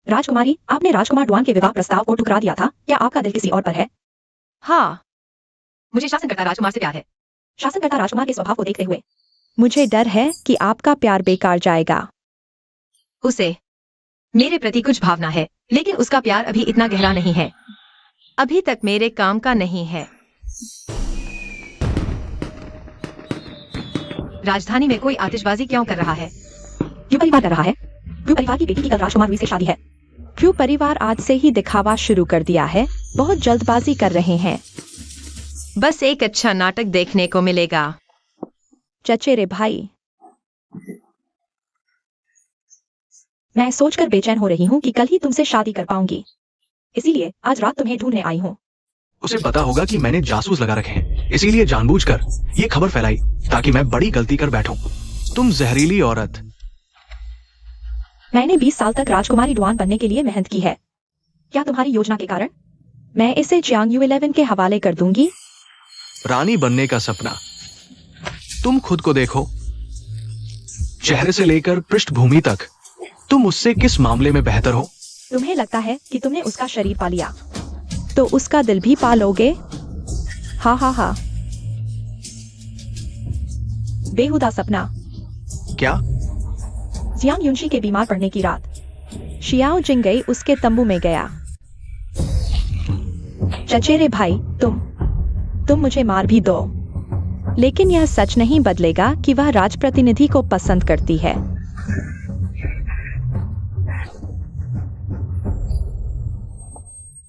राजकुमारी, आपने राजकुमार डुआन के विवाह प्रस्ताव को ठुकरा दिया था। क्या आपका दिल किसी और पर है? हाँ, मुझे शासनकर्ता राजकुमार से प्यार है। शासनकर्ता राजकुमार के स्वभाव को देखते हुए मुझे डर है कि आपका प्यार बेकार जाएगा। उसे मेरे प्रति कुछ भावना है, लेकिन उसका प्यार अभी इतना गहरा नहीं है। अभी तक मेरे काम का नहीं है। राजधानी में कोई आतिशबाजी क्यों कर रहा है? क्यों परिवार कर रहा है? क्यों परिवार की बेटी की कल राजकुमार लुई से शादी है? क्यों परिवार आज से ही दिखावा शुरू कर दिया है? बहुत जल्दबाजी कर रहे हैं। बस एक अच्छा नाटक देखने को मिलेगा। चचेरे भाई, मैं सोचकर बेचैन हो रही हूँ कि कल ही तुमसे शादी कर पाऊंगी, इसीलिए आज रात तुम्हें ढूंढने आई हूँ। उसे पता होगा कि मैंने जासूस लगा रखे हैं, इसीलिए जानबूझकर ये खबर फैलाई ताकि मैं बड़ी गलती कर बैठूं। तुम जहरीली औरत। मैंने 20 साल तक राजकुमारी डुआन बनने के लिए मेहनत की है। क्या तुम्हारी योजना के कारण मैं इसे जियांग यू11 के हवाले कर दूंगी? रानी बनने का सपना। तुम खुद को देखो, चेहरे से लेकर पृष्ठभूमि तक तुम उससे किस मामले में बेहतर हो? तुम्हें लगता है कि तुमने उसका शरीर पा लिया तो उसका दिल भी पा लोगे? हा हा हा, बेहुदा सपना। क्या? जियांग युनशी के बीमार पड़ने की रात शियाओ जिंगई उसके तंबू में गया। चचेरे भाई, तुम मुझे मार भी दो, लेकिन यह सच नहीं बदलेगा कि वह राजप्रतिनिधि को पसंद करती है।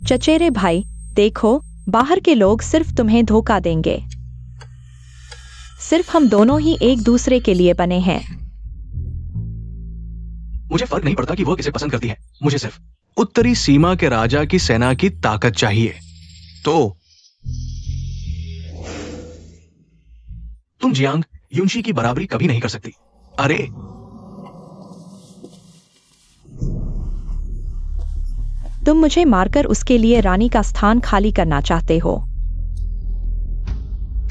चचेरे भाई, देखो, बाहर के लोग सिर्फ तुम्हें धोखा देंगे। सिर्फ हम दोनों ही एक दूसरे के लिए बने हैं। मुझे फर्क नहीं पड़ता कि वो किसे पसंद करती है, मुझे सिर्फ उत्तरी सीमा के राजा की सेना की ताकत चाहिए। तो तुम जियांग युनशी की बराबरी कभी नहीं कर सकती। अरे तुम मुझे मारकर उसके लिए रानी का स्थान खाली करना चाहते हो।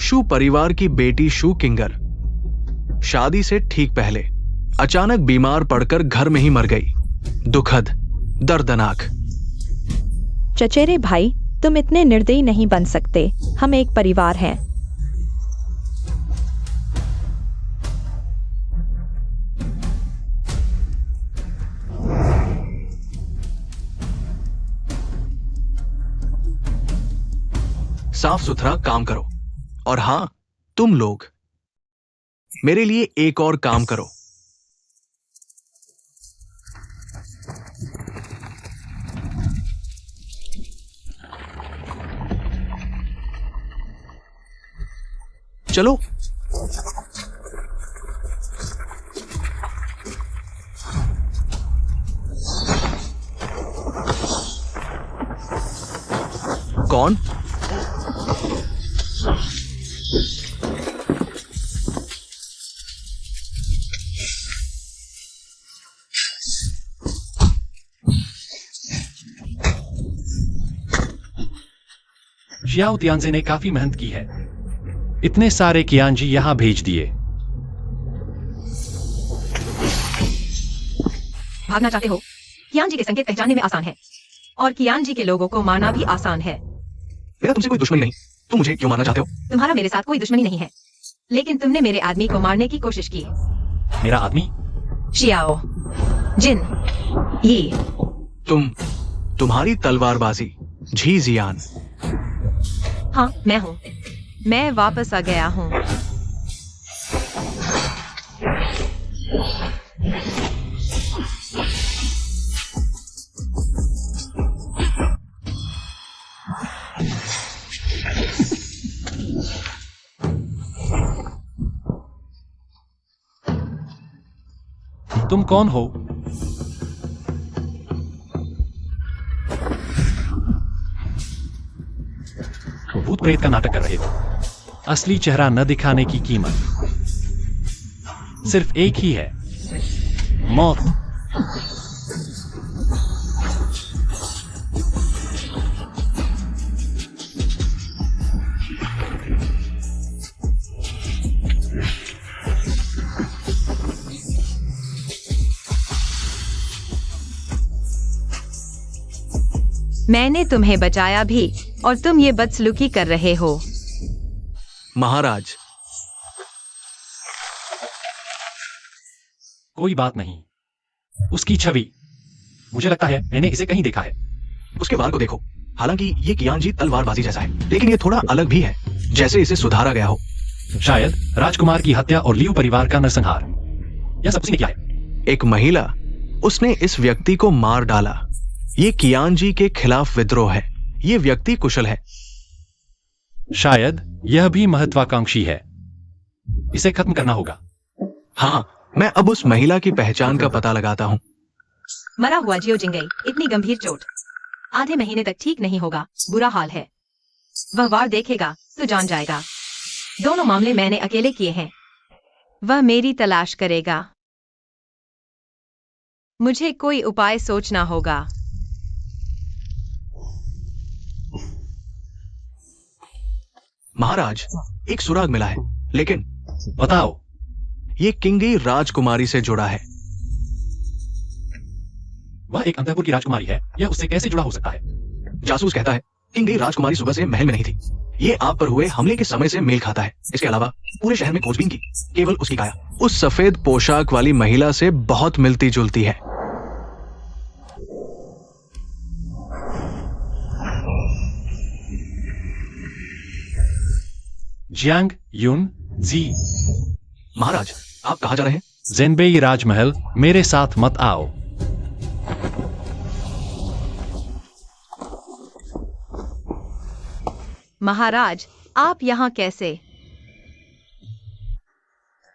शू परिवार की बेटी शू किंगर शादी से ठीक पहले अचानक बीमार पड़कर घर में ही मर गई। दुखद, दर्दनाक। चचेरे भाई, तुम इतने निर्दयी नहीं बन सकते। हम एक परिवार हैं। साफ सुथरा काम करो। और हां, तुम लोग मेरे लिए एक और काम करो। चलो। कौन? शियाओ तियानजे ने काफी मेहनत की है। इतने सारे कियानजी यहां भेज दिए। भागना चाहते हो? कियानजी के संकेत पहचानने में आसान है और कियानजी के लोगों को मारना भी आसान है। मेरा तुमसे कोई दुश्मनी नहीं। तुम मुझे क्यों मारना चाहते हो? तुम्हारा मेरे साथ कोई दुश्मनी नहीं है, लेकिन तुमने मेरे आदमी को मारने की कोशिश की। मेरा आदमी? शियाओ, जिन, ये। तुम्हारी तलवारबाजी, झी जियान। हाँ, मैं हूँ। मैं वापस आ गया हूँ। तुम कौन हो? भूत प्रेत का नाटक कर रहे हो। असली चेहरा न दिखाने की कीमत सिर्फ एक ही है, मौत। मैंने तुम्हें बचाया भी और तुम ये बदसलूकी कर रहे हो। महाराज, कोई बात नहीं। उसकी छवि, मुझे लगता है मैंने इसे कहीं देखा है। उसके वार को देखो। हालांकि ये कियानजी तलवारबाजी जैसा है, लेकिन ये थोड़ा अलग भी है, जैसे इसे सुधारा गया हो। शायद राजकुमार की हत्या और लियू परिवार का नरसंहार। यह सब उसने किया है। एक महिला, उसने इस व्यक्ति को मार डाला। ये कियानजी के खिलाफ विद्रोह है। ये व्यक्ति कुशल है। शायद यह भी महत्वाकांक्षी है। इसे खत्म करना होगा। हाँ, मैं अब उस महिला की पहचान का पता लगाता हूँ। मरा हुआ जियो जिंगई, इतनी गंभीर चोट, आधे महीने तक ठीक नहीं होगा। बुरा हाल है। वह वार देखेगा तो जान जाएगा। दोनों मामले मैंने अकेले किए हैं। वह मेरी तलाश करेगा। मुझे कोई उपाय सोचना होगा। महाराज, एक सुराग मिला है, लेकिन बताओ। ये किंगी राजकुमारी से जुड़ा है। वह एक अंतःपुर की राजकुमारी है। यह उससे कैसे जुड़ा हो सकता है? जासूस कहता है किंगी राजकुमारी सुबह से महल में नहीं थी। ये आप पर हुए हमले के समय से मेल खाता है। इसके अलावा पूरे शहर में खोजबीन की, केवल उसकी काया उस सफेद पोशाक वाली महिला से बहुत मिलती जुलती है। जियांग युन जी। महाराज, आप कहां जा रहे हैं? ज़ेनबेई राजमहल। मेरे साथ मत आओ। महाराज, आप यहाँ कैसे?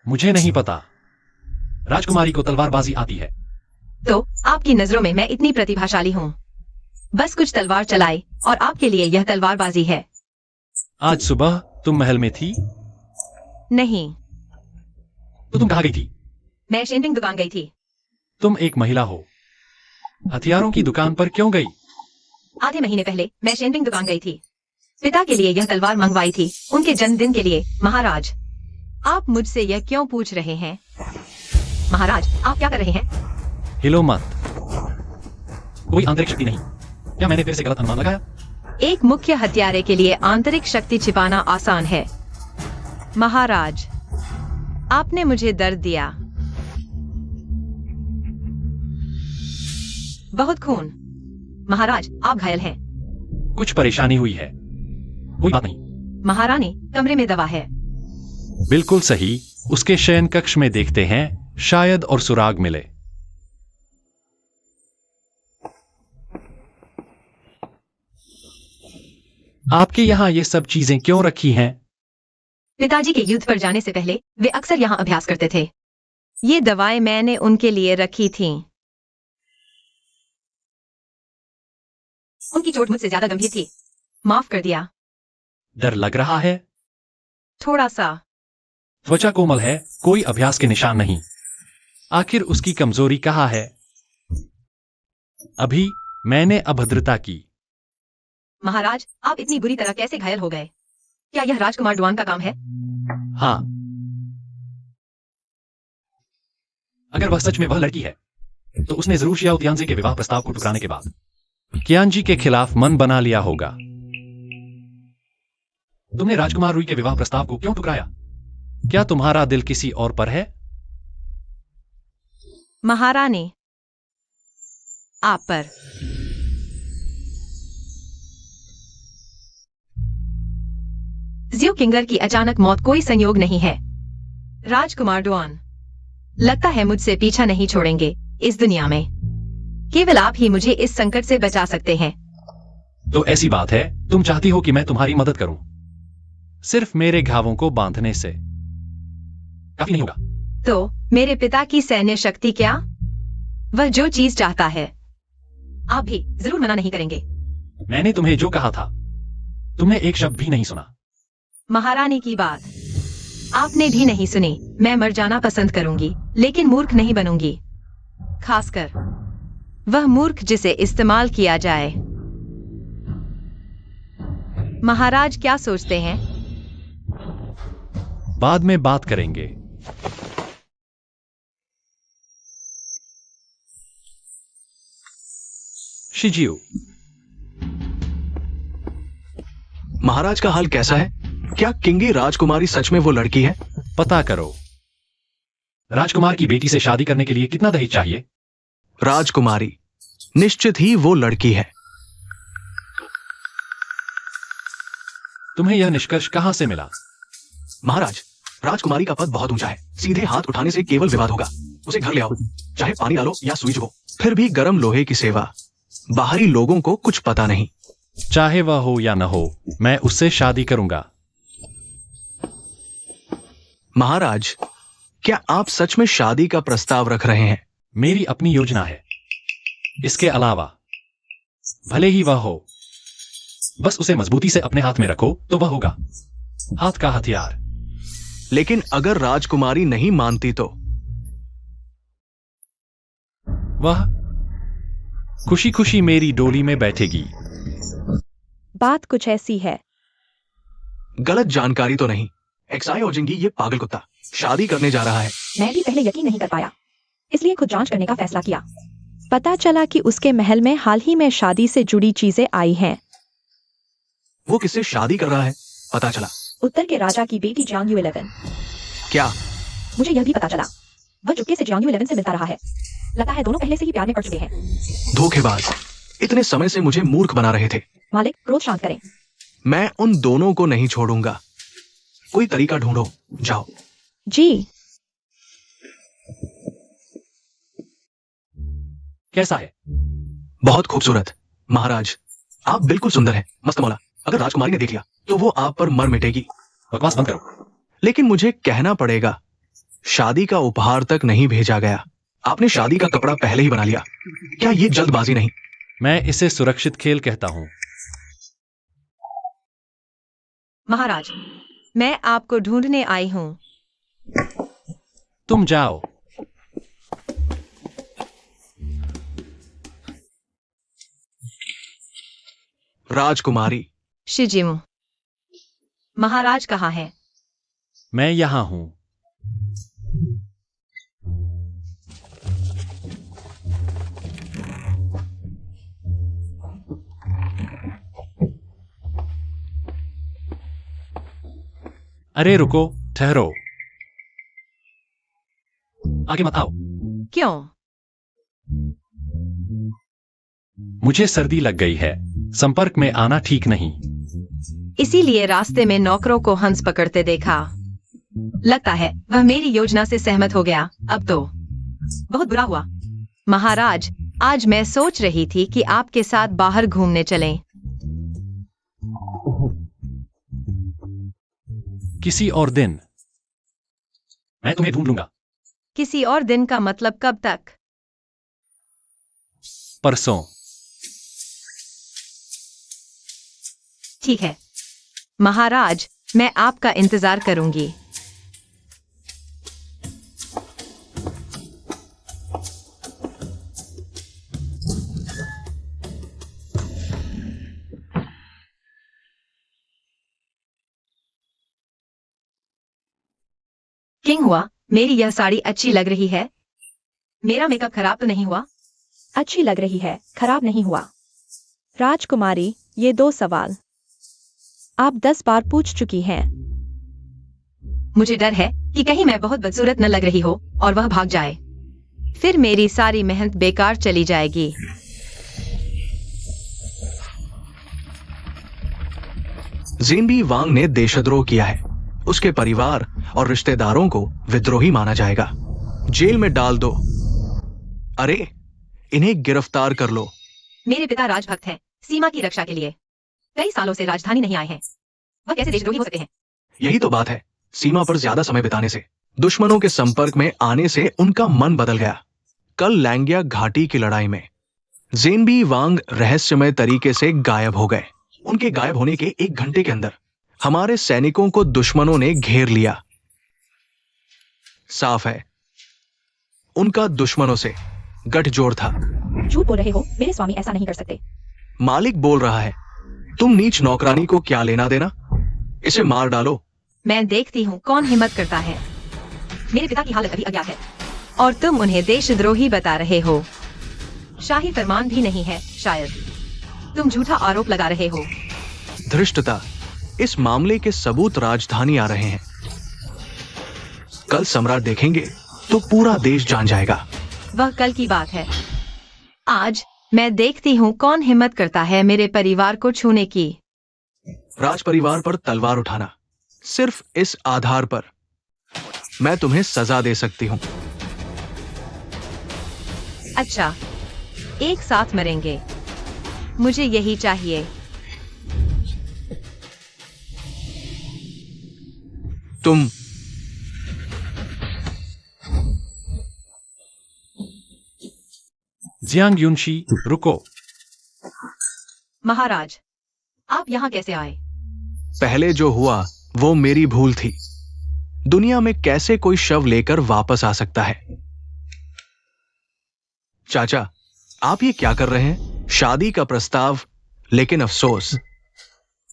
मुझे नहीं पता। राजकुमारी को तलवारबाजी आती है। तो आपकी नजरों में मैं इतनी प्रतिभाशाली हूँ। बस कुछ तलवार चलाई और आपके लिए यह तलवारबाजी है। आज सुबह तुम महल में थी? नहीं, तो तुम कहाँ गई थी? मैं शेंटिंग दुकान गई थी। तुम एक महिला हो, हथियारों की दुकान पर क्यों गई? आधे महीने पहले मैं शेंटिंग दुकान गई थी। पिता के लिए यह तलवार मंगवाई थी, उनके जन्मदिन के लिए। महाराज, आप मुझसे यह क्यों पूछ रहे हैं? महाराज, आप क्या कर रहे हैं? हिलो मत। कोई आंतरिक शक्ति नहीं। क्या मैंने फिर से गलत अनुमान लगाया? एक मुख्य हत्यारे के लिए आंतरिक शक्ति छिपाना आसान है। महाराज, आपने मुझे दर्द दिया। बहुत खून। महाराज, आप घायल हैं। कुछ परेशानी हुई है। कोई बात नहीं। महारानी, कमरे में दवा है। बिल्कुल सही। उसके शयन कक्ष में देखते हैं, शायद और सुराग मिले। आपके यहां ये सब चीजें क्यों रखी हैं? पिताजी के युद्ध पर जाने से पहले वे अक्सर यहाँ अभ्यास करते थे। ये दवाएं मैंने उनके लिए रखी थीं। उनकी चोट मुझसे ज्यादा गंभीर थी। माफ कर दिया। डर लग रहा है? थोड़ा सा। त्वचा कोमल है, कोई अभ्यास के निशान नहीं। आखिर उसकी कमजोरी कहाँ है? अभी मैंने अभद्रता की। महाराज, आप इतनी बुरी तरह कैसे घायल हो गए? क्या यह राजकुमार डुआन का काम है? हाँ। अगर वह सच में वह लड़की है, तो उसने जरूर शियाओ तियानजी के विवाह प्रस्ताव को ठुकराने के बाद कियानजी के खिलाफ मन बना लिया होगा। तुमने राजकुमार रुई के विवाह प्रस्ताव को क्यों ठुकराया? क्या तुम्हारा दिल किसी और पर है? महारानी, आप पर। ज्यू किंगर की अचानक मौत कोई संयोग नहीं है। राजकुमार डुआन, लगता है मुझसे पीछा नहीं छोड़ेंगे इस दुनिया में। केवल आप ही मुझे इस संकट से बचा सकते हैं। तो ऐसी बात है, तुम चाहती हो कि मैं तुम्हारी मदद करूं? सिर्फ मेरे घावों को बांधने से काफी नहीं होगा। तो मेरे पिता की सैन्य शक्ति क्या? वह जो चीज चाहता है, आप भी जरूर मना नहीं करेंगे। मैंने तुम्हें जो कहा था, तुमने एक शब्द भी नहीं सुना। महारानी की बात आपने भी नहीं सुनी। मैं मर जाना पसंद करूंगी, लेकिन मूर्ख नहीं बनूंगी। खासकर वह मूर्ख जिसे इस्तेमाल किया जाए। महाराज क्या सोचते हैं? बाद में बात करेंगे। शिजियो, महाराज का हाल कैसा है? क्या किंगी राजकुमारी सच में वो लड़की है? पता करो। राजकुमार की बेटी से शादी करने के लिए कितना दहेज चाहिए? राजकुमारी, निश्चित ही वो लड़की है। तुम्हें यह निष्कर्ष कहां से मिला? महाराज, राजकुमारी का पद बहुत ऊंचा है। सीधे हाथ उठाने से केवल विवाद होगा। उसे घर ले आओ, चाहे पानी डालो या सुई चुभो। फिर भी गर्म लोहे की सेवा। बाहरी लोगों को कुछ पता नहीं। चाहे वह हो या न हो, मैं उससे शादी करूंगा। महाराज, क्या आप सच में शादी का प्रस्ताव रख रहे हैं? मेरी अपनी योजना है। इसके अलावा भले ही वह हो, बस उसे मजबूती से अपने हाथ में रखो तो वह होगा हाथ का हथियार। लेकिन अगर राजकुमारी नहीं मानती तो? वह खुशी खुशी मेरी डोली में बैठेगी। बात कुछ ऐसी है। गलत जानकारी तो नहीं? एक्साई ओजिंगी, ये पागल कुत्ता शादी करने जा रहा है। मैं भी पहले यकीन नहीं कर पाया, इसलिए खुद जांच करने का फैसला किया। पता चला कि उसके महल में हाल ही में शादी से जुड़ी चीजें आई हैं। वो किससे शादी कर रहा है? पता चला उत्तर के राजा की बेटी जियांग 11। क्या? मुझे यह भी पता चला वह चुपके से जियांग 11 से मिलता रहा है। लगता है दोनों पहले से ही प्यार में पड़ चुके हैं। धोखेबाज, इतने समय से मुझे मूर्ख बना रहे थे। मालिक, क्रोध शांत करें। मैं उन दोनों को नहीं छोड़ूंगा। कोई तरीका ढूंढो, जाओ। जी। कैसा है? बहुत खूबसूरत। महाराज, आप बिल्कुल सुंदर हैं। मस्त मौला, अगर राजकुमारी ने देख लिया तो वो आप पर मर मिटेगी। बकवास बंद करो। लेकिन मुझे कहना पड़ेगा, शादी का उपहार तक नहीं भेजा गया। आपने शादी का कपड़ा पहले ही बना लिया। क्या ये जल्दबाजी नहीं? मैं इसे सुरक्षित खेल कहता हूं। महाराज, मैं आपको ढूंढने आई हूँ। तुम जाओ। राजकुमारी। शिजिम, महाराज कहाँ है? मैं यहां हूं। अरे रुको, ठहरो। आगे मत आओ। क्यों? मुझे सर्दी लग गई है। संपर्क में आना ठीक नहीं। इसीलिए रास्ते में नौकरों को हंस पकड़ते देखा। लगता है वह मेरी योजना से सहमत हो गया। अब तो बहुत बुरा हुआ। महाराज, आज मैं सोच रही थी कि आपके साथ बाहर घूमने चलें। किसी और दिन। मैं तुम्हें ढूंढ लूंगा। किसी और दिन का मतलब कब तक? परसों। ठीक है महाराज, मैं आपका इंतजार करूंगी। किंग हुआ, मेरी यह साड़ी अच्छी लग रही है। मेरा मेकअप खराब तो नहीं हुआ? अच्छी लग रही है, खराब नहीं हुआ। राजकुमारी, ये 2 सवाल आप 10 बार पूछ चुकी हैं। मुझे डर है कि कहीं मैं बहुत बदसूरत न लग रही हो और वह भाग जाए। फिर मेरी सारी मेहनत बेकार चली जाएगी। ज़ेनबी वांग ने देशद्रोह किया है। उसके परिवार और रिश्तेदारों को विद्रोही माना जाएगा। जेल में डाल दो। अरे, इन्हें गिरफ्तार कर लो। मेरे पिता राजभक्त हैं, सीमा की रक्षा के लिए कई सालों से राजधानी नहीं आए हैं। वह कैसे देशद्रोही हो सकते हैं? यही तो बात है। सीमा पर ज्यादा समय बिताने से, दुश्मनों के संपर्क में आने से उनका मन बदल गया। कल लैंगिया घाटी की लड़ाई में ज़ेनबी वांग रहस्यमय तरीके से गायब हो गए। उनके गायब होने के 1 घंटे के अंदर हमारे सैनिकों को दुश्मनों ने घेर लिया। साफ है, उनका दुश्मनों से गठजोड़ था। झूठ बोल रहे हो, मेरे स्वामी ऐसा नहीं कर सकते। मालिक बोल रहा है। तुम नीच नौकरानी को क्या लेना देना? इसे मार डालो। मैं देखती हूँ कौन हिम्मत करता है। मेरे पिता की हालत अभी अज्ञात है और तुम उन्हें देशद्रोही बता रहे हो। शाही फरमान भी नहीं है शायद। तुम झूठा आरोप लगा रहे हो। धृष्टता, इस मामले के सबूत राजधानी आ रहे हैं। कल सम्राट देखेंगे तो पूरा देश जान जाएगा। वह कल की बात है। आज मैं देखती हूँ कौन हिम्मत करता है मेरे परिवार को छूने की। राज परिवार पर तलवार उठाना, सिर्फ इस आधार पर मैं तुम्हें सजा दे सकती हूँ। अच्छा, एक साथ मरेंगे। मुझे यही चाहिए। तुम जियांग युनशी, रुको। महाराज, आप यहाँ कैसे आए? पहले जो हुआ वो मेरी भूल थी। दुनिया में कैसे कोई शव लेकर वापस आ सकता है? चाचा, आप ये क्या कर रहे हैं? शादी का प्रस्ताव, लेकिन अफसोस,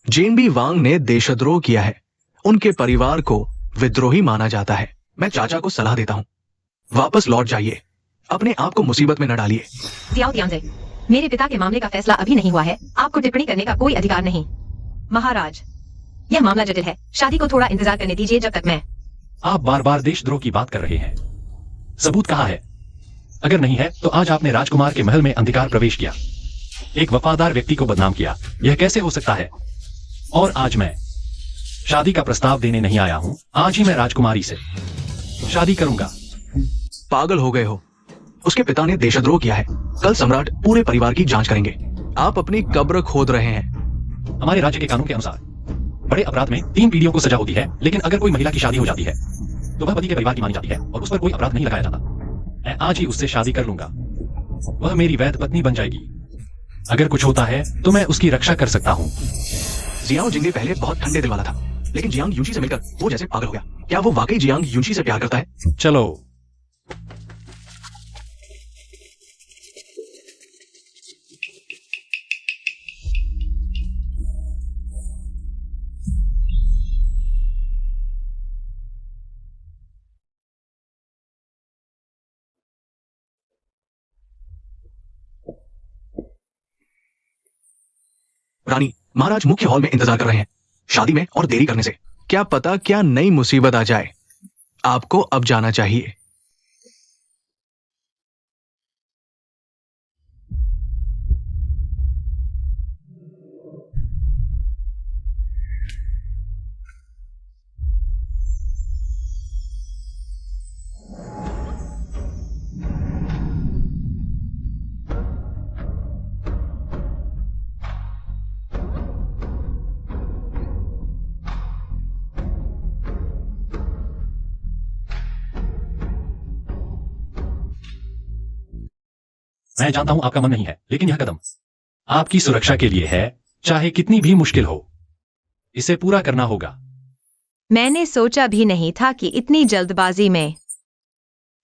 ज़ेनबी वांग ने देशद्रोह किया है। उनके परिवार को विद्रोही माना जाता है। मैं चाचा को सलाह देता हूं, वापस लौट जाइए। अपने आप को मुसीबत में न डालिए। जियाओ तियांजे, मेरे पिता के मामले का फैसला अभी नहीं हुआ है। आपको टिप्पणी करने का कोई अधिकार नहीं। महाराज, यह मामला जटिल है। शादी को थोड़ा इंतजार करने दीजिए जब तक मैं। आप बार बार देशद्रोह की बात कर रहे हैं। सबूत कहाँ है? अगर नहीं है तो आज आपने राजकुमार के महल में अंधकार प्रवेश किया, एक वफादार व्यक्ति को बदनाम किया। यह कैसे हो सकता है? और आज मैं शादी का प्रस्ताव देने नहीं आया हूं। आज ही मैं राजकुमारी से शादी करूंगा। पागल हो गए हो। उसके पिता ने देशद्रोह किया है। कल सम्राट पूरे परिवार की जांच करेंगे। आप अपनी कब्र खोद रहे हैं। हमारे राज्य के कानून के अनुसार बड़े अपराध में 3 पीढ़ियों को सजा होती है, लेकिन अगर कोई महिला की शादी हो जाती है तो वह पति के परिवार की मानी जाती है और उस पर कोई अपराध नहीं लगाया जाता। मैं आज ही उससे शादी कर लूंगा। वह मेरी वैध पत्नी बन जाएगी। अगर कुछ होता है तो मैं उसकी रक्षा कर सकता हूँ। जियाओ जिंगे पहले बहुत ठंडे दिल वाला था, लेकिन जियांग यूनशी से मिलकर वो जैसे पागल हो गया। क्या वो वाकई जियांग यूनशी से प्यार करता है? चलो। रानी, महाराज मुख्य हॉल में इंतजार कर रहे हैं। शादी में और देरी करने से क्या पता क्या नई मुसीबत आ जाए। आपको अब जाना चाहिए। मैं जानता हूं आपका मन नहीं है, लेकिन यह कदम आपकी सुरक्षा के लिए है, चाहे कितनी भी मुश्किल हो। इसे पूरा करना होगा। मैंने सोचा भी नहीं था कि इतनी जल्दबाजी में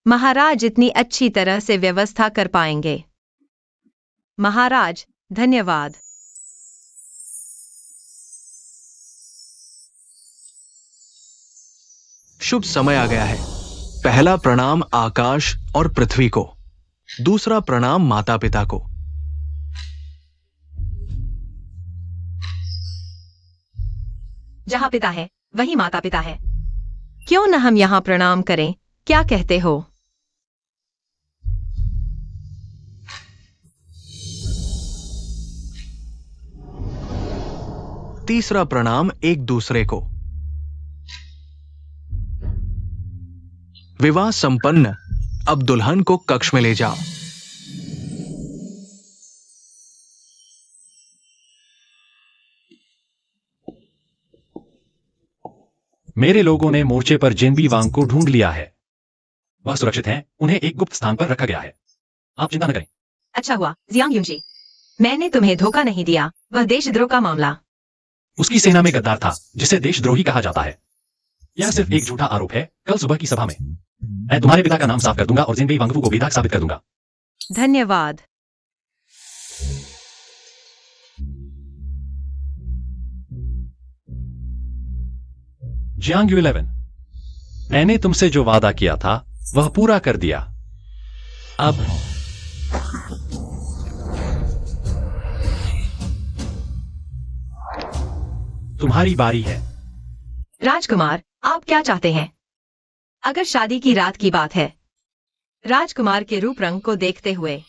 महाराज इतनी अच्छी तरह से व्यवस्था कर पाएंगे। महाराज, धन्यवाद। शुभ समय आ गया है। पहला प्रणाम आकाश और पृथ्वी को, दूसरा प्रणाम माता पिता को। जहां पिता है वहीं माता पिता है। क्यों न हम यहां प्रणाम करें? क्या कहते हो? तीसरा प्रणाम एक दूसरे को। विवाह संपन्न। अब दुल्हन को कक्ष में ले जाओ। मेरे लोगों ने मोर्चे पर जिनबी वांग को ढूंढ लिया है। वह सुरक्षित हैं, उन्हें एक गुप्त स्थान पर रखा गया है। आप चिंता न करें। अच्छा हुआ जियांग यूनशी, मैंने तुम्हें धोखा नहीं दिया। वह देशद्रोह का मामला। उसकी सेना में गद्दार था, जिसे देशद्रोही कहा जाता है। यह सिर्फ एक झूठा आरोप है। कल सुबह की सभा में मैं तुम्हारे पिता का नाम साफ कर दूंगा और जिनबी वांगफू को बेदाग साबित कर दूंगा। धन्यवाद। जियांग 11, मैंने तुमसे जो वादा किया था वह पूरा कर दिया। अब तुम्हारी बारी है। राजकुमार, आप क्या चाहते हैं? अगर शादी की रात की बात है, राजकुमार के रूप रंग को देखते हुए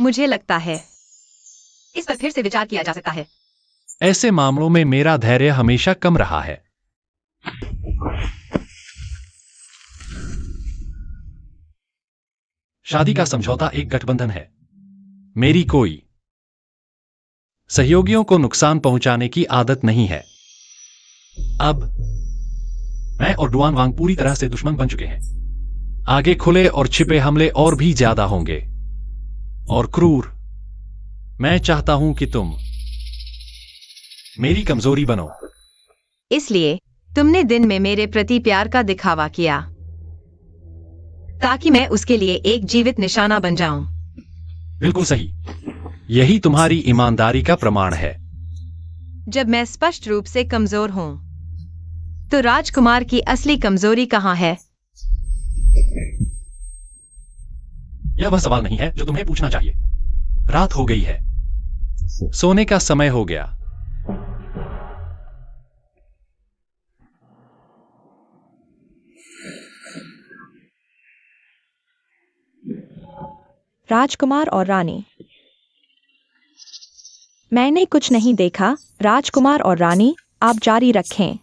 मुझे लगता है इस पर फिर से विचार किया जा सकता है। ऐसे मामलों में मेरा धैर्य हमेशा कम रहा है। शादी का समझौता एक गठबंधन है। मेरी कोई सहयोगियों को नुकसान पहुंचाने की आदत नहीं है। अब मैं और डुआन वांग पूरी तरह से दुश्मन बन चुके हैं। आगे खुले और छिपे हमले और भी ज्यादा होंगे और क्रूर। मैं चाहता हूं कि तुम मेरी कमजोरी बनो। इसलिए तुमने दिन में मेरे प्रति प्यार का दिखावा किया ताकि मैं उसके लिए एक जीवित निशाना बन जाऊं। बिल्कुल सही। यही तुम्हारी ईमानदारी का प्रमाण है। जब मैं स्पष्ट रूप से कमजोर हूं, तो राजकुमार की असली कमजोरी कहां है? यह वह सवाल नहीं है जो तुम्हें पूछना चाहिए। रात हो गई है, सोने का समय हो गया। राजकुमार और रानी। मैंने कुछ नहीं देखा। राजकुमार और रानी, आप जारी रखें।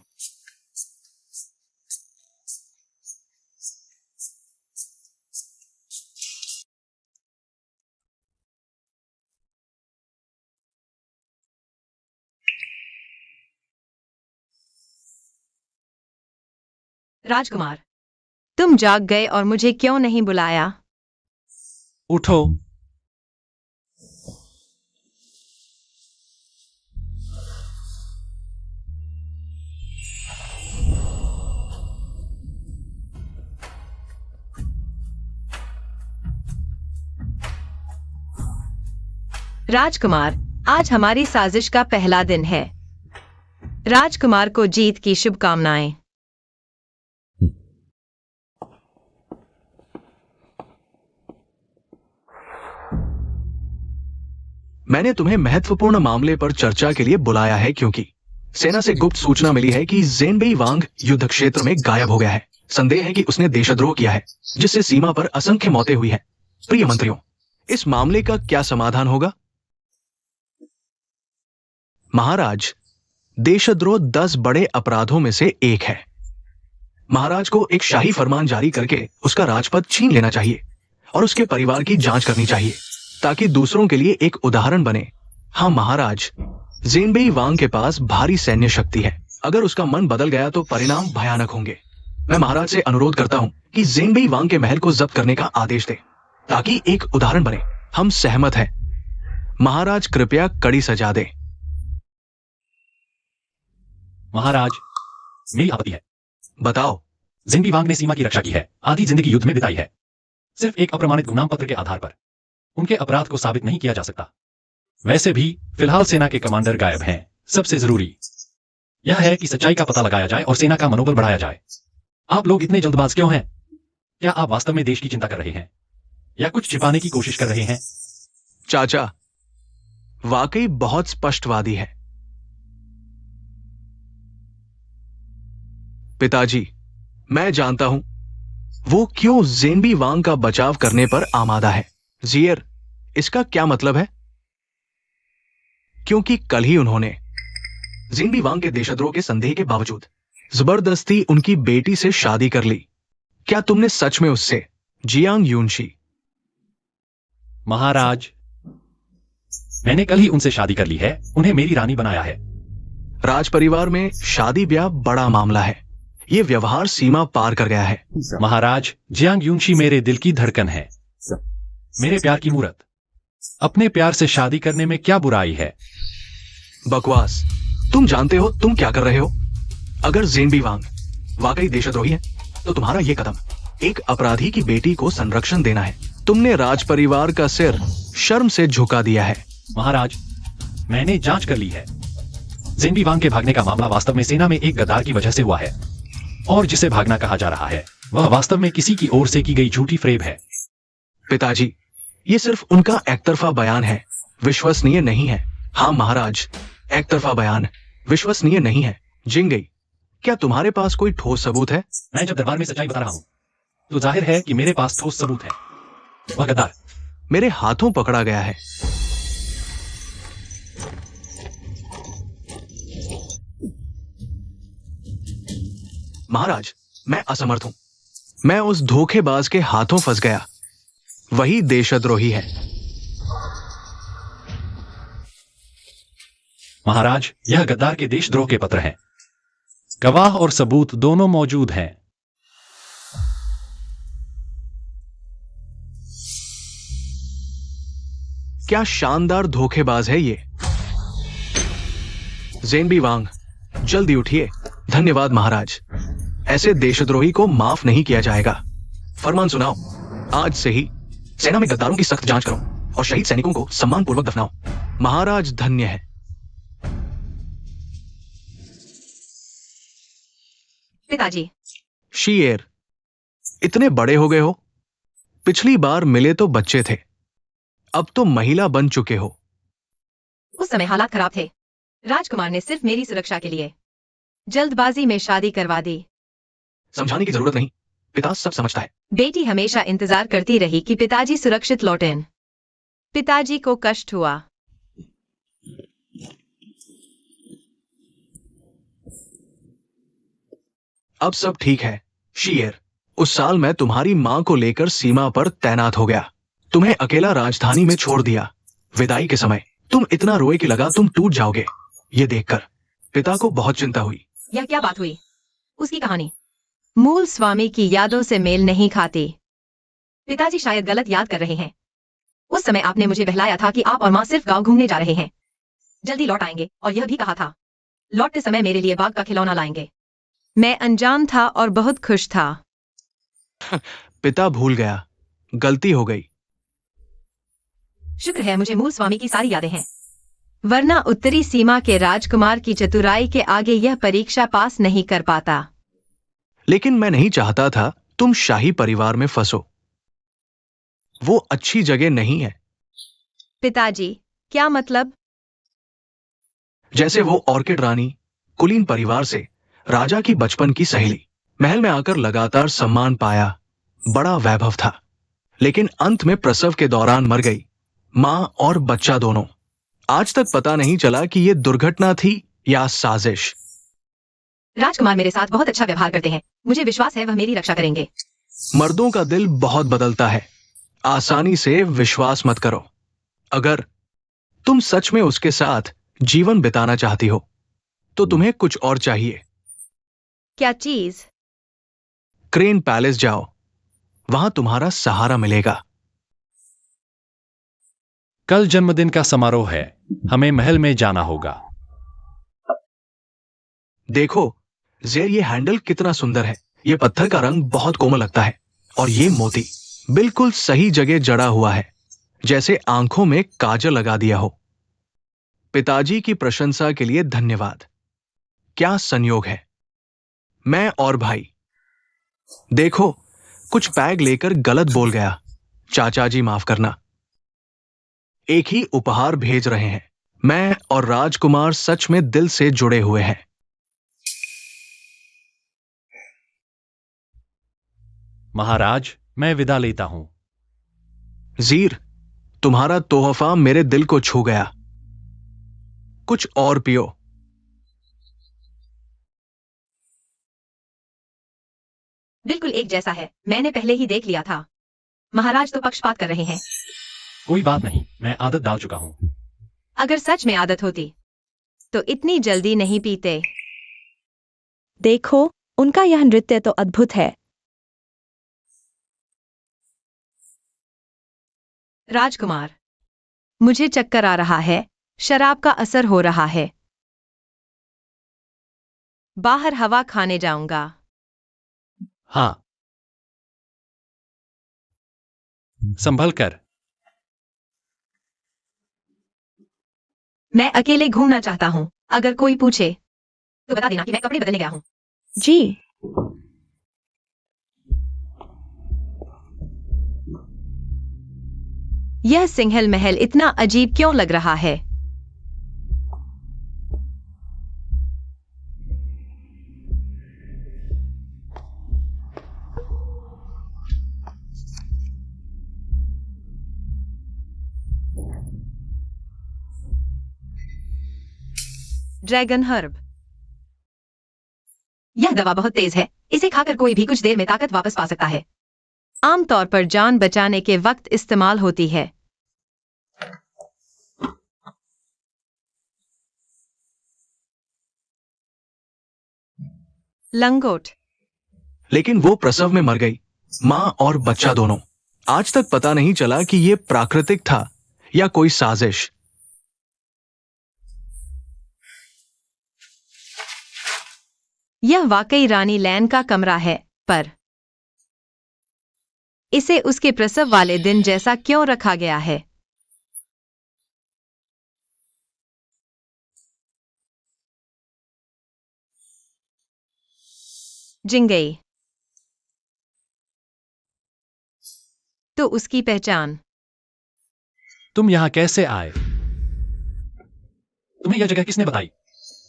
राजकुमार, तुम जाग गए और मुझे क्यों नहीं बुलाया? उठो। राजकुमार, आज हमारी साजिश का पहला दिन है। राजकुमार को जीत की शुभकामनाएं। मैंने तुम्हें महत्वपूर्ण मामले पर चर्चा के लिए बुलाया है क्योंकि सेना से गुप्त सूचना मिली है कि ज़ेनबेई वांग युद्ध क्षेत्र में गायब हो गया है। संदेह है कि उसने देशद्रोह किया है, जिससे सीमा पर असंख्य मौतें हुई हैं। प्रिय मंत्रियों, इस मामले का क्या समाधान होगा? महाराज, देशद्रोह 10 बड़े अपराधों में से एक है। महाराज को एक शाही फरमान जारी करके उसका राजपद छीन लेना चाहिए और उसके परिवार की जांच करनी चाहिए ताकि दूसरों के लिए एक उदाहरण बने। हाँ महाराज, ज़ेनबेई वांग के पास भारी सैन्य शक्ति है। अगर उसका मन बदल गया तो परिणाम भयानक होंगे। मैं महाराज से अनुरोध करता हूं कि ज़ेनबेई वांग के महल को जब्त करने का आदेश दे ताकि एक उदाहरण बने। हम सहमत हैं। महाराज कृपया कड़ी सजा दें। महाराज, मेरी आपत्ति है। बताओ। ज़ेनबेई वांग ने सीमा की रक्षा की है, आधी जिंदगी युद्ध में बिताई है। सिर्फ एक अप्रमाणित गुमनाम पत्र के आधार पर उनके अपराध को साबित नहीं किया जा सकता। वैसे भी फिलहाल सेना के कमांडर गायब हैं। सबसे जरूरी यह है कि सच्चाई का पता लगाया जाए और सेना का मनोबल बढ़ाया जाए। आप लोग इतने जल्दबाज क्यों हैं? क्या आप वास्तव में देश की चिंता कर रहे हैं या कुछ छिपाने की कोशिश कर रहे हैं? चाचा वाकई बहुत स्पष्टवादी है। पिताजी, मैं जानता हूं वो क्यों ज़ेनबेई वांग का बचाव करने पर आमादा है। जियर, इसका क्या मतलब है? क्योंकि कल ही उन्होंने ज़ेनबेई वांग के देशद्रोह के संदेह के बावजूद जबरदस्ती उनकी बेटी से शादी कर ली। क्या तुमने सच में उससे जियांग यूनशी? महाराज, मैंने कल ही उनसे शादी कर ली है। उन्हें मेरी रानी बनाया है। राज परिवार में शादी ब्याह बड़ा मामला है। यह व्यवहार सीमा पार कर गया है। महाराज, जियांग यूनशी मेरे दिल की धड़कन है, मेरे प्यार की मूरत। अपने प्यार से शादी करने में क्या बुराई है? बकवास। तुम जानते हो तुम क्या कर रहे हो। अगर ज़ेनबेई वांग वाकई देशद्रोही है तो तुम्हारा यह कदम एक अपराधी की बेटी को संरक्षण देना है। तुमने राज परिवार का सिर शर्म से झुका दिया है। महाराज, मैंने जांच कर ली है। ज़ेनबेई वांग के भागने का मामला वास्तव में सेना में एक गद्दार की वजह से हुआ है और जिसे भागना कहा जा रहा है वह वास्तव में किसी की ओर से की गई झूठी फ्रेब है। पिताजी, ये सिर्फ उनका एकतरफा बयान है, विश्वसनीय नहीं है। हाँ महाराज, एकतरफा बयान विश्वसनीय नहीं है। जिंगई, क्या तुम्हारे पास कोई ठोस सबूत है? मैं जब दरबार में सच्चाई बता रहा हूं तो जाहिर है कि मेरे पास ठोस सबूत है। वह गद्दार मेरे हाथों पकड़ा गया है। महाराज, मैं असमर्थ हूं। मैं उस धोखेबाज के हाथों फंस गया। वही देशद्रोही है। महाराज, यह गद्दार के देशद्रोह के पत्र हैं। गवाह और सबूत दोनों मौजूद हैं। क्या शानदार धोखेबाज है ये। ज़ेनबेई वांग, जल्दी उठिए। धन्यवाद महाराज। ऐसे देशद्रोही को माफ नहीं किया जाएगा। फरमान सुनाओ। आज से ही सेना में गद्दारों की सख्त जांच करो और शहीद सैनिकों को सम्मानपूर्वक दफनाओ। महाराज धन्य है। पिताजी, शीएर, इतने बड़े हो गए हो। पिछली बार मिले तो बच्चे थे, अब तो महिला बन चुके हो। उस समय हालात खराब थे। राजकुमार ने सिर्फ मेरी सुरक्षा के लिए जल्दबाजी में शादी करवा दी। समझाने की जरूरत नहीं, पिता सब समझता है। बेटी हमेशा इंतजार करती रही कि पिताजी सुरक्षित लौटें। पिताजी को कष्ट हुआ। अब सब ठीक है। शीएर, उस साल मैं तुम्हारी मां को लेकर सीमा पर तैनात हो गया। तुम्हें अकेला राजधानी में छोड़ दिया। विदाई के समय तुम इतना रोए कि लगा तुम टूट जाओगे। ये देखकर पिता को बहुत चिंता हुई। यह क्या बात हुई? उसकी कहानी मूल स्वामी की यादों से मेल नहीं खाती। पिताजी शायद गलत याद कर रहे हैं। उस समय आपने मुझे बहलाया था कि आप और मां सिर्फ गांव घूमने जा रहे हैं, जल्दी लौट आएंगे, और यह भी कहा था लौटते समय मेरे लिए बाग का खिलौना लाएंगे। मैं अनजान था और बहुत खुश था। पिता भूल गया, गलती हो गई। शुक्र है मुझे मूल स्वामी की सारी यादें हैं, वरना उत्तरी सीमा के राजकुमार की चतुराई के आगे यह परीक्षा पास नहीं कर पाता। लेकिन मैं नहीं चाहता था तुम शाही परिवार में फंसो। वो अच्छी जगह नहीं है। पिताजी, क्या मतलब? जैसे वो ऑर्किड रानी, कुलीन परिवार से, राजा की बचपन की सहेली, महल में आकर लगातार सम्मान पाया, बड़ा वैभव था, लेकिन अंत में प्रसव के दौरान मर गई, मां और बच्चा दोनों। आज तक पता नहीं चला कि ये दुर्घटना थी या साजिश। राजकुमार मेरे साथ बहुत अच्छा व्यवहार करते हैं, मुझे विश्वास है वह मेरी रक्षा करेंगे। मर्दों का दिल बहुत बदलता है, आसानी से विश्वास मत करो। अगर तुम सच में उसके साथ जीवन बिताना चाहती हो तो तुम्हें कुछ और चाहिए। क्या चीज? क्रेन पैलेस जाओ, वहां तुम्हारा सहारा मिलेगा। कल जन्मदिन का समारोह है, हमें महल में जाना होगा। देखो ज़ेर, ये हैंडल कितना सुंदर है। ये पत्थर का रंग बहुत कोमल लगता है और ये मोती बिल्कुल सही जगह जड़ा हुआ है, जैसे आंखों में काजल लगा दिया हो। पिताजी की प्रशंसा के लिए धन्यवाद। क्या संयोग है, मैं और भाई। देखो, कुछ पैग लेकर गलत बोल गया, चाचा जी माफ करना। एक ही उपहार भेज रहे हैं। मैं और राजकुमार सच में दिल से जुड़े हुए हैं। महाराज, मैं विदा लेता हूं। ज़ीर, तुम्हारा तोहफा मेरे दिल को छू गया। कुछ और पियो। बिल्कुल एक जैसा है, मैंने पहले ही देख लिया था। महाराज तो पक्षपात कर रहे हैं। कोई बात नहीं, मैं आदत डाल चुका हूं। अगर सच में आदत होती तो इतनी जल्दी नहीं पीते। देखो, उनका यह नृत्य तो अद्भुत है। राजकुमार, मुझे चक्कर आ रहा है, शराब का असर हो रहा है। बाहर हवा खाने जाऊंगा। हाँ, संभल कर। मैं अकेले घूमना चाहता हूं, अगर कोई पूछे तो बता देना कि मैं कपड़े बदलने गया हूं। जी। यह सिंघल महल इतना अजीब क्यों लग रहा है? Dragon herb. यह दवा बहुत तेज है, इसे खाकर कोई भी कुछ देर में ताकत वापस पा सकता है। आमतौर पर जान बचाने के वक्त इस्तेमाल होती है। लंगोट। लेकिन वो प्रसव में मर गई, मां और बच्चा दोनों। आज तक पता नहीं चला कि ये प्राकृतिक था या कोई साजिश। यह वाकई रानी लैन का कमरा है, पर इसे उसके प्रसव वाले दिन जैसा क्यों रखा गया है? जिंगई। तो उसकी पहचान। तुम यहां कैसे आए? तुम्हें यह जगह किसने बताई?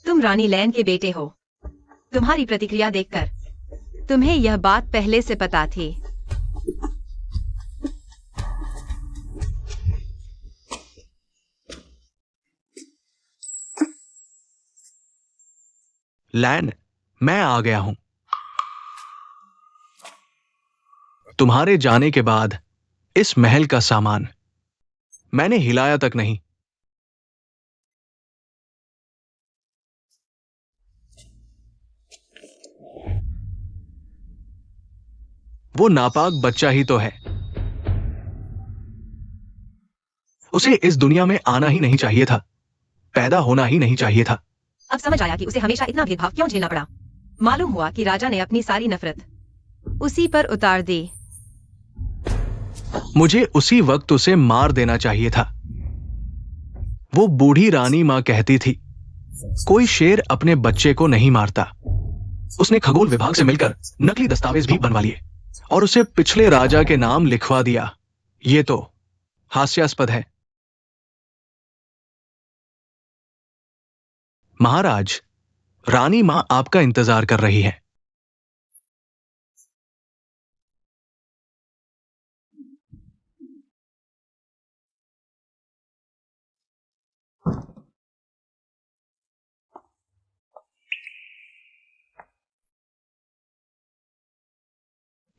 तुम रानी लैन के बेटे हो। तुम्हारी प्रतिक्रिया देखकर तुम्हें यह बात पहले से पता थी। लैन, मैं आ गया हूं। तुम्हारे जाने के बाद इस महल का सामान मैंने हिलाया तक नहीं। वो नापाक बच्चा ही तो है। उसे इस दुनिया में आना ही नहीं चाहिए था, पैदा होना ही नहीं चाहिए था। अब समझ आया कि उसे हमेशा इतना भेदभाव क्यों झेलना पड़ा। मालूम हुआ कि राजा ने अपनी सारी नफरत उसी पर उतार दी। मुझे उसी वक्त उसे मार देना चाहिए था। वो बूढ़ी रानी मां कहती थी, कोई शेर अपने बच्चे को नहीं मारता। उसने खगोल विभाग से मिलकर नकली दस्तावेज भी बनवा लिए और उसे पिछले राजा के नाम लिखवा दिया। ये तो हास्यास्पद है। महाराज, रानी मां आपका इंतजार कर रही है।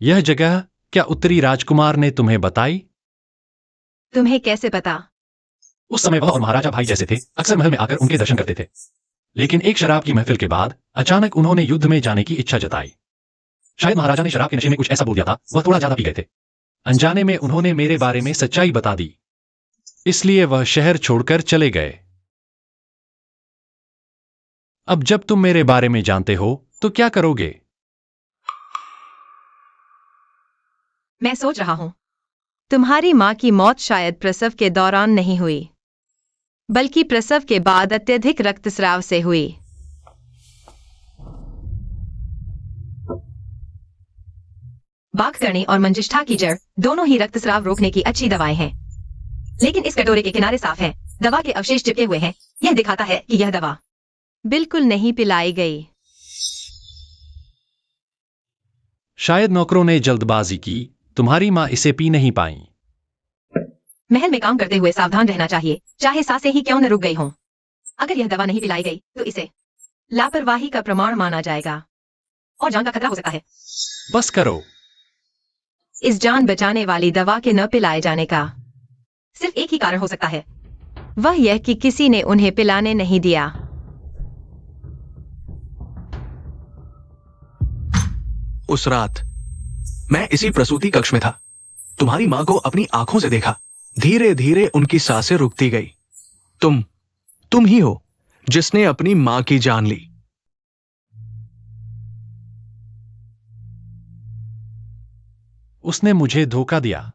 यह जगह क्या उत्तरी राजकुमार ने तुम्हें बताई? तुम्हें कैसे पता? उस समय वह और महाराजा भाई जैसे थे, अक्सर महल में आकर उनके दर्शन करते थे। लेकिन एक शराब की महफिल के बाद अचानक उन्होंने युद्ध में जाने की इच्छा जताई। शायद महाराजा ने शराब के नशे में कुछ ऐसा बोल दिया था, वह थोड़ा ज्यादा पी गए थे। अनजाने में उन्होंने मेरे बारे में सच्चाई बता दी, इसलिए वह शहर छोड़कर चले गए। अब जब तुम मेरे बारे में जानते हो तो क्या करोगे? मैं सोच रहा हूं। तुम्हारी मां की मौत शायद प्रसव के दौरान नहीं हुई, बल्कि प्रसव के बाद अत्यधिक रक्तस्राव से हुई। बाघकर्णी और मंजिष्ठा की जड़ दोनों ही रक्तस्राव रोकने की अच्छी दवाएं हैं, लेकिन इस कटोरे के किनारे साफ हैं, दवा के अवशेष चिपके हुए हैं। यह दिखाता है कि यह दवा बिल्कुल नहीं पिलाई गई। शायद नौकरों ने जल्दबाजी की, तुम्हारी मां इसे पी नहीं पाई। महल में काम करते हुए सावधान रहना चाहिए, चाहे सांसें ही क्यों न रुक गई हों। अगर यह दवा नहीं पिलाई गई तो इसे लापरवाही का प्रमाण माना जाएगा और जान का खतरा हो सकता है। बस करो। इस जान बचाने वाली दवा के न पिलाए जाने का सिर्फ एक ही कारण हो सकता है, वह यह कि किसी ने उन्हें पिलाने नहीं दिया। उस रात मैं इसी प्रसूति कक्ष में था। तुम्हारी मां को अपनी आंखों से देखा। धीरे धीरे उनकी सांसें रुकती गई। तुम ही हो जिसने अपनी मां की जान ली। उसने मुझे धोखा दिया।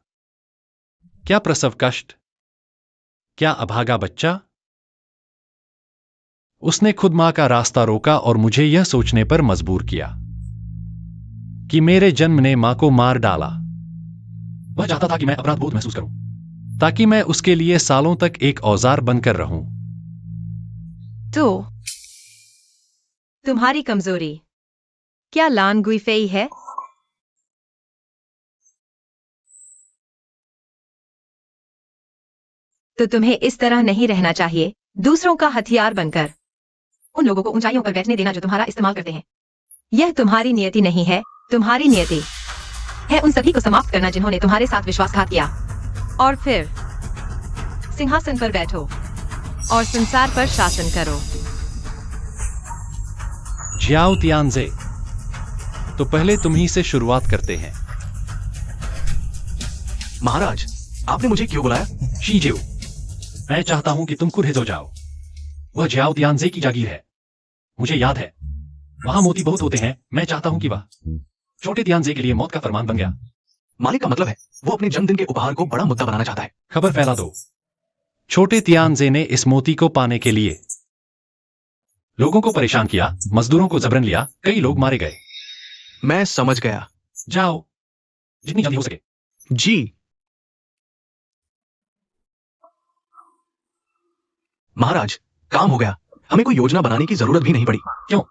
क्या प्रसव कष्ट? क्या अभागा बच्चा? उसने खुद मां का रास्ता रोका और मुझे यह सोचने पर मजबूर किया कि मेरे जन्म ने मां को मार डाला। वह चाहता था कि मैं अपराध बोध महसूस करूं, ताकि मैं उसके लिए सालों तक एक औजार बनकर रहूं। तो तुम्हारी कमजोरी क्या लान गुइफेई है? तो तुम्हें इस तरह नहीं रहना चाहिए, दूसरों का हथियार बनकर उन लोगों को ऊंचाइयों पर बैठने देना जो तुम्हारा इस्तेमाल करते हैं। यह तुम्हारी नियति नहीं है। तुम्हारी नियति है उन सभी को समाप्त करना जिन्होंने तुम्हारे साथ विश्वासघात किया, और फिर सिंहासन पर बैठो और संसार पर शासन करो। झियाओ तियानजे, तो पहले तुम ही से शुरुआत करते हैं। महाराज, आपने मुझे क्यों बुलाया? शीजियो, मैं चाहता हूं कि तुम कुरहिज हो जाओ। वह झियाओ तियानजे की जागीर है। मुझे याद है, वहां मोती बहुत होते हैं। मैं चाहता हूं कि वह छोटे तियानजे के लिए मौत का फरमान बन गया। मालिक का मतलब है वो अपने जन्मदिन के उपहार को बड़ा मुद्दा बनाना चाहता है। खबर फैला दो। छोटे तियानजे ने इस मोती को पाने के लिए लोगों को परेशान किया, मजदूरों को जबरन लिया, कई लोग मारे गए। मैं समझ गया। जाओ, जितनी जल्दी हो सके। जी। महाराज, काम हो गया। हमें कोई योजना बनाने की जरूरत भी नहीं पड़ी। क्यों?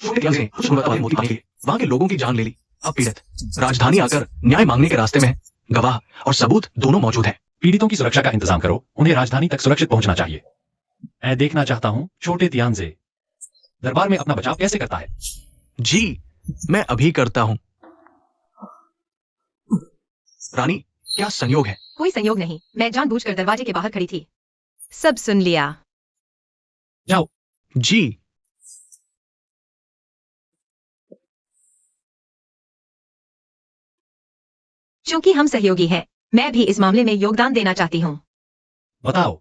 छोटे तियानजे ने कुछ गुणवत्ता वाले मोती पाने के लिए वहां के लोगों की जान ले ली। अब पीड़ित राजधानी आकर न्याय मांगने के रास्ते में है। गवाह और सबूत दोनों मौजूद हैं। पीड़ितों की सुरक्षा का इंतजाम करो। उन्हें राजधानी तक सुरक्षित पहुंचना चाहिए। मैं देखना चाहता हूं छोटे तियानजे दरबार में अपना बचाव कैसे करता है। जी, मैं अभी करता हूं। रानी, क्या संयोग है? कोई संयोग नहीं, मैं जानबूझकर दरवाजे के बाहर खड़ी थी। सब सुन लिया। जाओ। जी। चूंकि हम सहयोगी हैं, मैं भी इस मामले में योगदान देना चाहती हूँ। बताओ।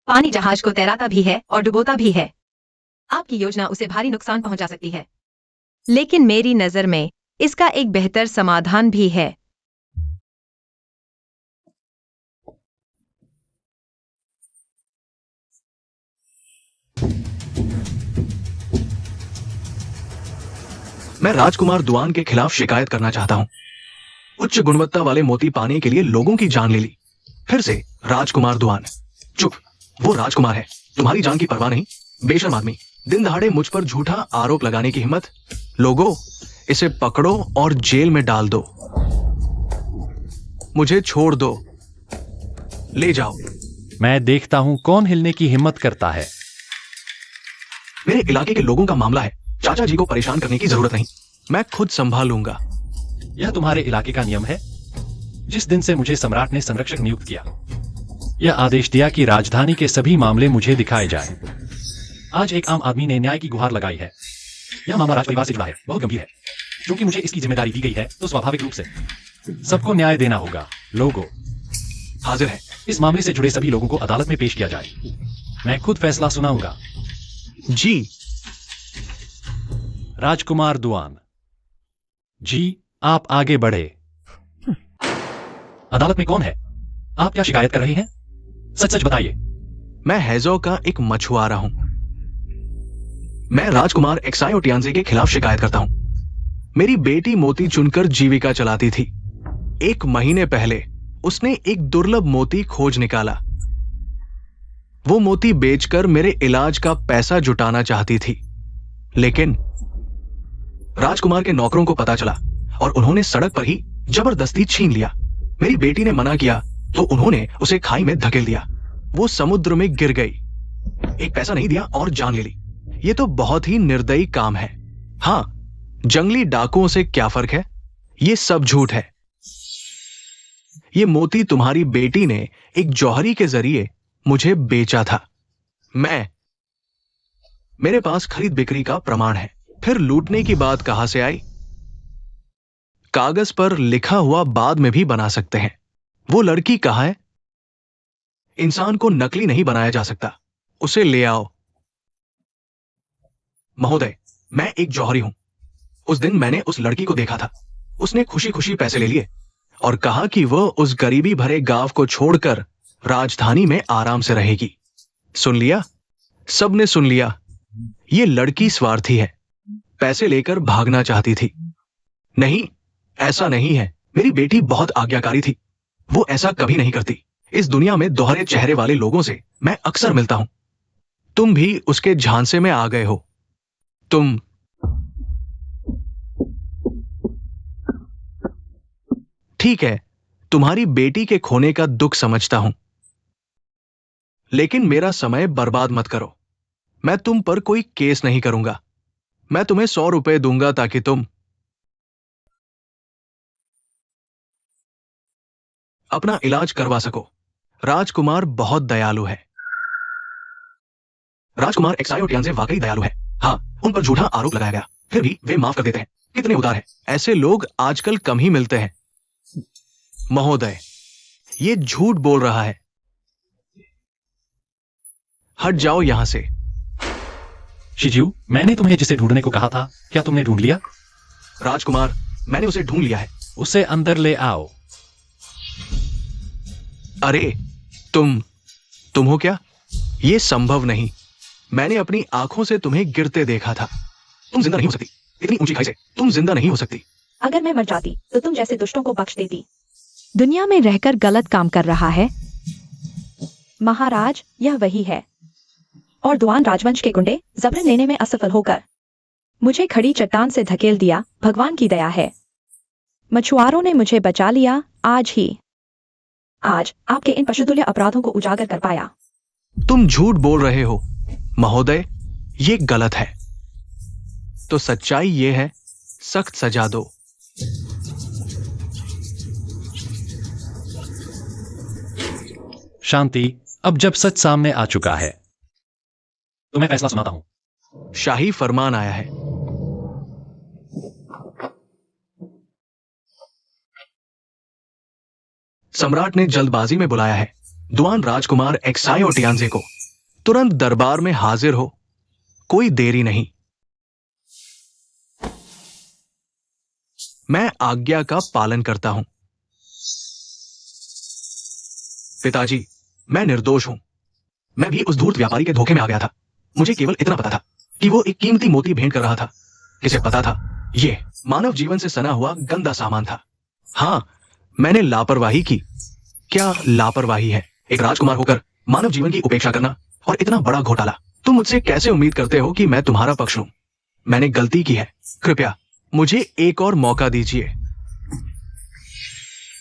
पानी जहाज को तैराता भी है और डुबोता भी है। आपकी योजना उसे भारी नुकसान पहुंचा सकती है, लेकिन मेरी नजर में इसका एक बेहतर समाधान भी है। मैं राजकुमार दुआन के खिलाफ शिकायत करना चाहता हूं। उच्च गुणवत्ता वाले मोती पाने के लिए लोगों की जान ले ली। फिर से राजकुमार दुआन। चुप, वो राजकुमार है, तुम्हारी जान की परवाह नहीं। बेशर्म आदमी, दिन दहाड़े मुझ पर झूठा आरोप लगाने की हिम्मत। लोगों, इसे पकड़ो और जेल में डाल दो। मुझे छोड़ दो, ले जाओ। मैं देखता हूं कौन हिलने की हिम्मत करता है। मेरे इलाके के लोगों का मामला है, चाचा जी को परेशान करने की जरूरत नहीं। मैं खुद संभालूंगा। यह तुम्हारे इलाके का नियम है। जिस दिन से मुझे सम्राट ने संरक्षक नियुक्त किया, यह आदेश दिया कि राजधानी के सभी मामले मुझे दिखाए जाएं। आज एक आम आदमी ने न्याय की गुहार लगाई है। यह मामला राज परिवार से जुड़ा है, बहुत गंभीर है। क्योंकि मुझे इसकी जिम्मेदारी दी गई है, तो स्वाभाविक रूप से सबको न्याय देना होगा। लोगों, हाजिर है। इस मामले से जुड़े सभी लोगों को अदालत में पेश किया जाए। मैं खुद फैसला सुनाऊंगा। जी। राजकुमार दुआन जी, आप आगे बढ़े। अदालत में कौन है? आप क्या शिकायत कर रहे हैं? सच सच बताइए। मैं हैजो का एक मछुआरा हूं। मैं राजकुमार एक्सायो टियानजे के खिलाफ शिकायत करता हूं। मेरी बेटी मोती चुनकर जीविका चलाती थी। 1 महीने पहले उसने एक दुर्लभ मोती खोज निकाला। वो मोती बेचकर मेरे इलाज का पैसा जुटाना चाहती थी, लेकिन राजकुमार के नौकरों को पता चला और उन्होंने सड़क पर ही जबरदस्ती छीन लिया। मेरी बेटी ने मना किया तो उन्होंने उसे खाई में धकेल दिया। वो समुद्र में गिर गई। एक पैसा नहीं दिया और जान ले ली। ये तो बहुत ही निर्दयी काम है। हां, जंगली डाकुओं से क्या फर्क है? ये सब झूठ है। ये मोती तुम्हारी बेटी ने एक जौहरी के जरिए मुझे बेचा था। मेरे पास खरीद बिक्री का प्रमाण है। फिर लूटने की बात कहां से आई? कागज पर लिखा हुआ बाद में भी बना सकते हैं। वो लड़की कहां है? इंसान को नकली नहीं बनाया जा सकता। उसे ले आओ। महोदय, मैं एक जौहरी हूं। उस दिन मैंने उस लड़की को देखा था। उसने खुशी खुशी पैसे ले लिए और कहा कि वह उस गरीबी भरे गांव को छोड़कर राजधानी में आराम से रहेगी। सुन लिया? सबने सुन लिया। ये लड़की स्वार्थी है, पैसे लेकर भागना चाहती थी। नहीं, ऐसा नहीं है। मेरी बेटी बहुत आज्ञाकारी थी। वो ऐसा कभी नहीं करती। इस दुनिया में दोहरे चेहरे वाले लोगों से मैं अक्सर मिलता हूं। तुम भी उसके झांसे में आ गए हो। तुम ठीक है, तुम्हारी बेटी के खोने का दुख समझता हूं, लेकिन मेरा समय बर्बाद मत करो। मैं तुम पर कोई केस नहीं करूंगा। मैं तुम्हें 100 रुपए दूंगा ताकि तुम अपना इलाज करवा सको। राजकुमार बहुत दयालु है। राजकुमार एक्सायो टियानजे वाकई दयालु है। हाँ, उन पर झूठा आरोप लगाया गया, फिर भी वे माफ कर देते हैं। कितने उदार हैं। ऐसे लोग आजकल कम ही मिलते हैं। महोदय, ये झूठ बोल रहा है। हट जाओ यहां से। शिजू, मैंने तुम्हें जिसे ढूंढने को कहा था, क्या तुमने ढूंढ लिया? राजकुमार, मैंने उसे ढूंढ लिया है। उसे अंदर ले आओ। अरे, तुम हो क्या? यह संभव नहीं। मैंने अपनी आंखों से तुम्हें गिरते देखा था। तुम जिंदा नहीं हो सकती। इतनी ऊंची खाई से तुम जिंदा नहीं हो सकती। अगर मैं मर जाती तो तुम जैसे दुष्टों को बख्श देती। दुनिया में रहकर गलत काम कर रहा है। महाराज, यह वही है। और दुआन राजवंश के गुंडे जबरन लेने में असफल होकर मुझे खड़ी चट्टान से धकेल दिया। भगवान की दया है। मछुआरों ने मुझे बचा लिया। आज आपके इन पशुतुल्य अपराधों को उजागर कर पाया। तुम झूठ बोल रहे हो महोदय, ये गलत है। तो सच्चाई ये है, सख्त सजा दो। शांति। अब जब सच सामने आ चुका है तो मैं फैसला सुनाता हूं। शाही फरमान आया है। सम्राट ने जल्दबाजी में बुलाया है। दुआन राजकुमार एक्सायो टियानजे को तुरंत दरबार में हाजिर हो। कोई देरी नहीं। मैं आज्ञा का पालन करता हूं। पिताजी, मैं निर्दोष हूं। मैं भी उस धूर्त व्यापारी के धोखे में आ गया था। मुझे केवल इतना पता था कि वो एक कीमती मोती भेंट कर रहा था। किसे पता था ये मानव जीवन से सना हुआ गंदा सामान था। हाँ, मैंने लापरवाही की। क्या लापरवाही है एक राजकुमार होकर मानव जीवन की उपेक्षा करना, और इतना बड़ा घोटाला? तुम मुझसे कैसे उम्मीद करते हो कि मैं तुम्हारा पक्ष लूं? मैंने गलती की है, कृपया मुझे एक और मौका दीजिए।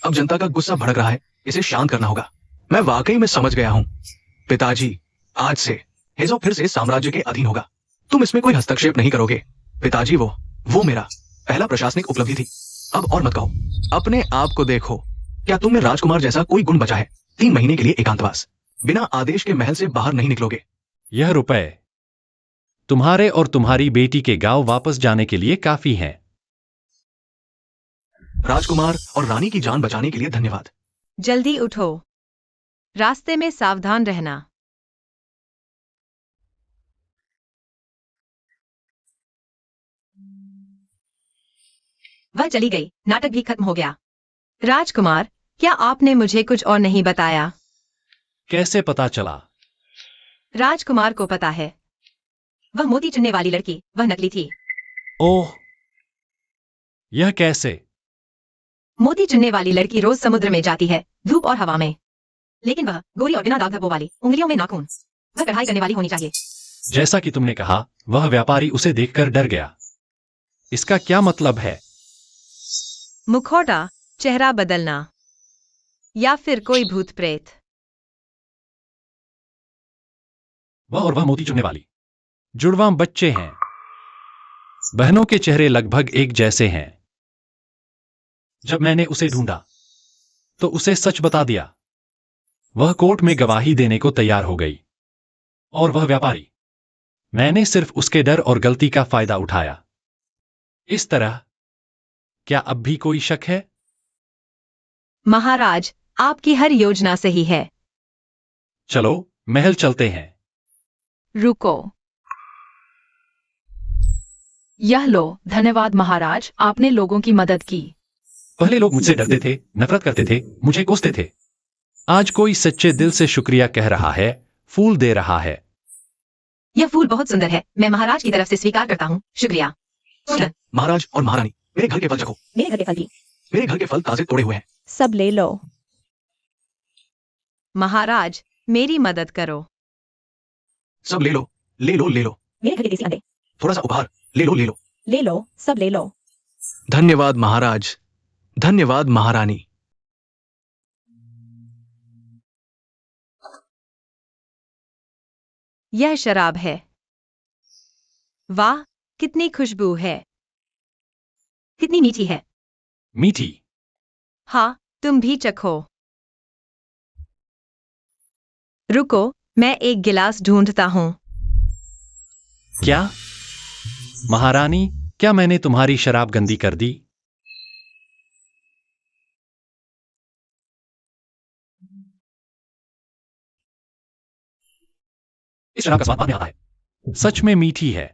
अब जनता का गुस्सा भड़क रहा है, इसे शांत करना होगा। मैं वाकई में समझ गया हूं पिताजी, आज से हेजो फिर से साम्राज्य के अधीन होगा। तुम इसमें कोई हस्तक्षेप नहीं करोगे पिताजी। वो मेरा पहला प्रशासनिक उपलब्धि थी। अब और मत कहो। अपने आप को देखो, क्या तुम में राजकुमार जैसा कोई गुण बचा है? 3 महीने के लिए एकांतवास, बिना आदेश के महल से बाहर नहीं निकलोगे। यह रुपए तुम्हारे और तुम्हारी बेटी के गांव वापस जाने के लिए काफी हैं। राजकुमार और रानी की जान बचाने के लिए धन्यवाद। जल्दी उठो, रास्ते में सावधान रहना। वह चली गई, नाटक भी खत्म हो गया। राजकुमार, क्या आपने मुझे कुछ और नहीं बताया? कैसे पता चला? राजकुमार को पता है। वह मोती चुनने वाली लड़की, वह नकली थी। ओह, यह कैसे? मोती चुनने वाली लड़की रोज समुद्र में जाती है, धूप और हवा में। लेकिन वह गोरी और बिना दाग धब्बों वाली, उंगलियों में नाखून। वह कढ़ाई करने वाली होनी चाहिए। जैसा कि तुमने कहा, वह व्यापारी उसे देखकर डर गया। इसका क्या मतलब है? मुखौटा, चेहरा बदलना, या फिर कोई भूत प्रेत। वह मोती चुनने वाली जुड़वां बच्चे हैं। बहनों के चेहरे लगभग एक जैसे हैं। जब मैंने उसे ढूंढा तो उसे सच बता दिया। वह कोर्ट में गवाही देने को तैयार हो गई। और वह व्यापारी, मैंने सिर्फ उसके डर और गलती का फायदा उठाया। इस तरह, क्या अब भी कोई शक है? महाराज, आपकी हर योजना सही है। चलो, महल चलते हैं। रुको। यह लो। धन्यवाद महाराज, आपने लोगों की मदद की। पहले लोग मुझसे डरते थे, नफरत करते थे, मुझे कोसते थे। आज कोई सच्चे दिल से शुक्रिया कह रहा है, फूल दे रहा है। यह फूल बहुत सुंदर है, मैं महाराज की तरफ से स्वीकार करता हूँ। शुक्रिया। महाराज और महारानी, मेरे घर के फल चखो। मेरे घर के फल भी। मेरे घर के फल ताजे तोड़े हुए हैं। सब ले लो। महाराज, मेरी मदद करो। सब ले लो, ले लो, ले लो। मेरे घर के देसी अंडे। थोड़ा सा उपहार, ले लो, ले लो। ले लो, सब ले लो। धन्यवाद महाराज, धन्यवाद महारानी। यह शराब है। वाह, कितनी खुशबू है। कितनी मीठी है। मीठी। हाँ, तुम भी चखो। रुको, मैं एक गिलास ढूंढता हूँ। क्या? महारानी, क्या मैंने तुम्हारी शराब गंदी कर दी? इस शराब का स्वाद बाद में आता है। सच में मीठी है।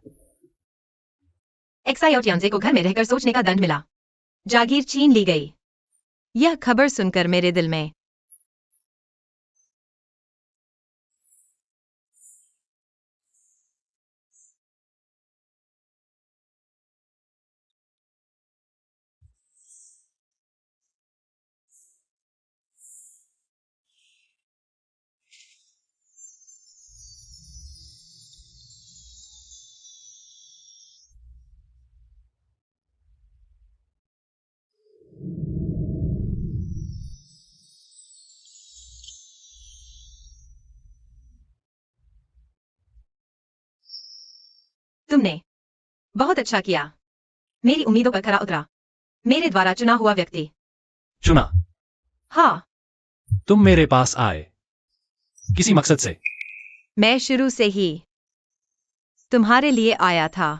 एक्साई और यांजे को घर में रहकर सोचने का दंड मिला। जागीर छीन ली गई। यह खबर सुनकर मेरे दिल में तुमने बहुत अच्छा किया। मेरी उम्मीदों पर खरा उतरा। मेरे द्वारा चुना हुआ व्यक्ति। चुना? हाँ, तुम मेरे पास आए किसी मकसद से। मैं शुरू से ही तुम्हारे लिए आया था।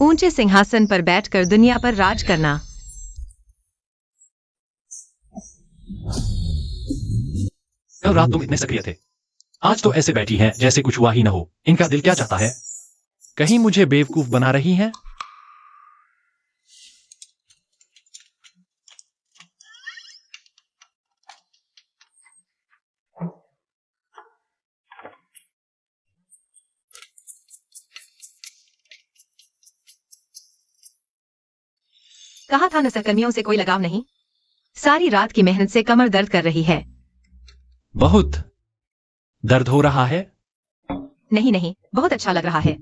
ऊंचे सिंहासन पर बैठकर दुनिया पर राज करना। कल रात तुम इतने सक्रिय थे, आज तो ऐसे बैठी हैं जैसे कुछ हुआ ही न हो। इनका दिल क्या चाहता है? कहीं मुझे बेवकूफ बना रही हैं? कहा था न सहकर्मियों से कोई लगाव नहीं। सारी रात की मेहनत से कमर दर्द कर रही है। बहुत दर्द हो रहा है। नहीं नहीं, बहुत अच्छा लग रहा है।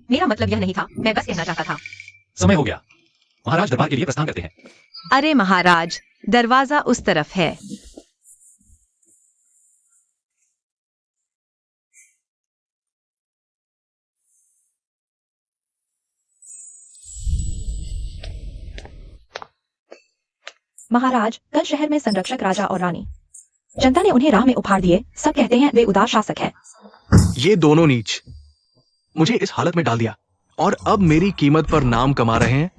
मेरा मतलब यह नहीं था, मैं बस कहना चाहता था। समय हो गया, महाराज दरबार के लिए प्रस्थान करते हैं। अरे महाराज, दरवाजा उस तरफ है। महाराज, कल शहर में संरक्षक राजा और रानी, जनता ने उन्हें राह में उफाड़ दिए। सब कहते हैं वे उदार शासक हैं। ये दोनों नीच मुझे इस हालत में डाल दिया और अब मेरी कीमत पर नाम कमा रहे हैं।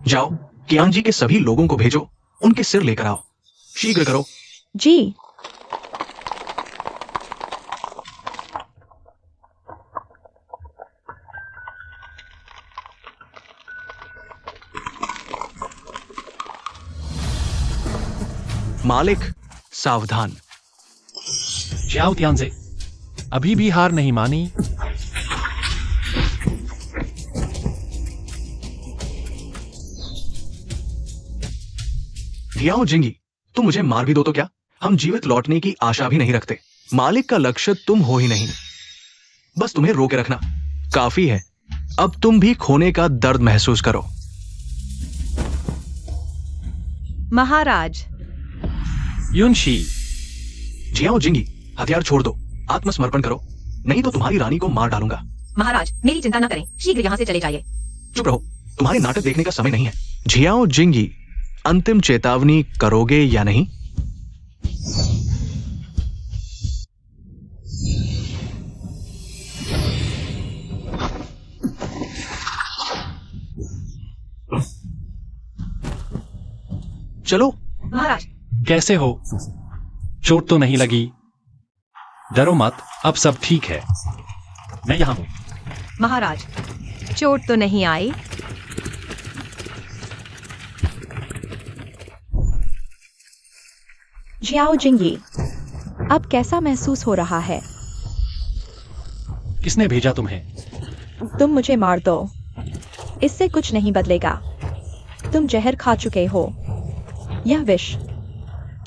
जाओ, कियान जी के सभी लोगों को भेजो, उनके सिर लेकर आओ। शीघ्र करो। जी। मालिक, सावधान। जियाओ तियानजे, अभी भी हार नहीं मानी। जियाओ जिंगी, तुम मुझे मार भी दो तो क्या, हम जीवित लौटने की आशा भी नहीं रखते। मालिक का लक्ष्य तुम हो ही नहीं, बस तुम्हें रोके रखना काफी है। अब तुम भी खोने का दर्द महसूस करो। महाराज। युनशी, जियाओ जिंगी, हथियार छोड़ दो, आत्मसमर्पण करो, नहीं तो तुम्हारी रानी को मार डालूंगा। महाराज, मेरी चिंता न करें, शीघ्र यहाँ से चले जाइए। चुप रहो, तुम्हारे नाटक देखने का समय नहीं है। जियाओ जिंगी, अंतिम चेतावनी करोगे या नहीं? चलो। महाराज। कैसे हो? चोट तो नहीं लगी? डरो मत, अब सब ठीक है, मैं यहां हूं। महाराज, चोट तो नहीं आई? जियाओ जिंगी, अब कैसा महसूस हो रहा है? किसने भेजा तुम्हें? तुम मुझे मार दो, इससे कुछ नहीं बदलेगा। तुम जहर खा चुके हो। यह विष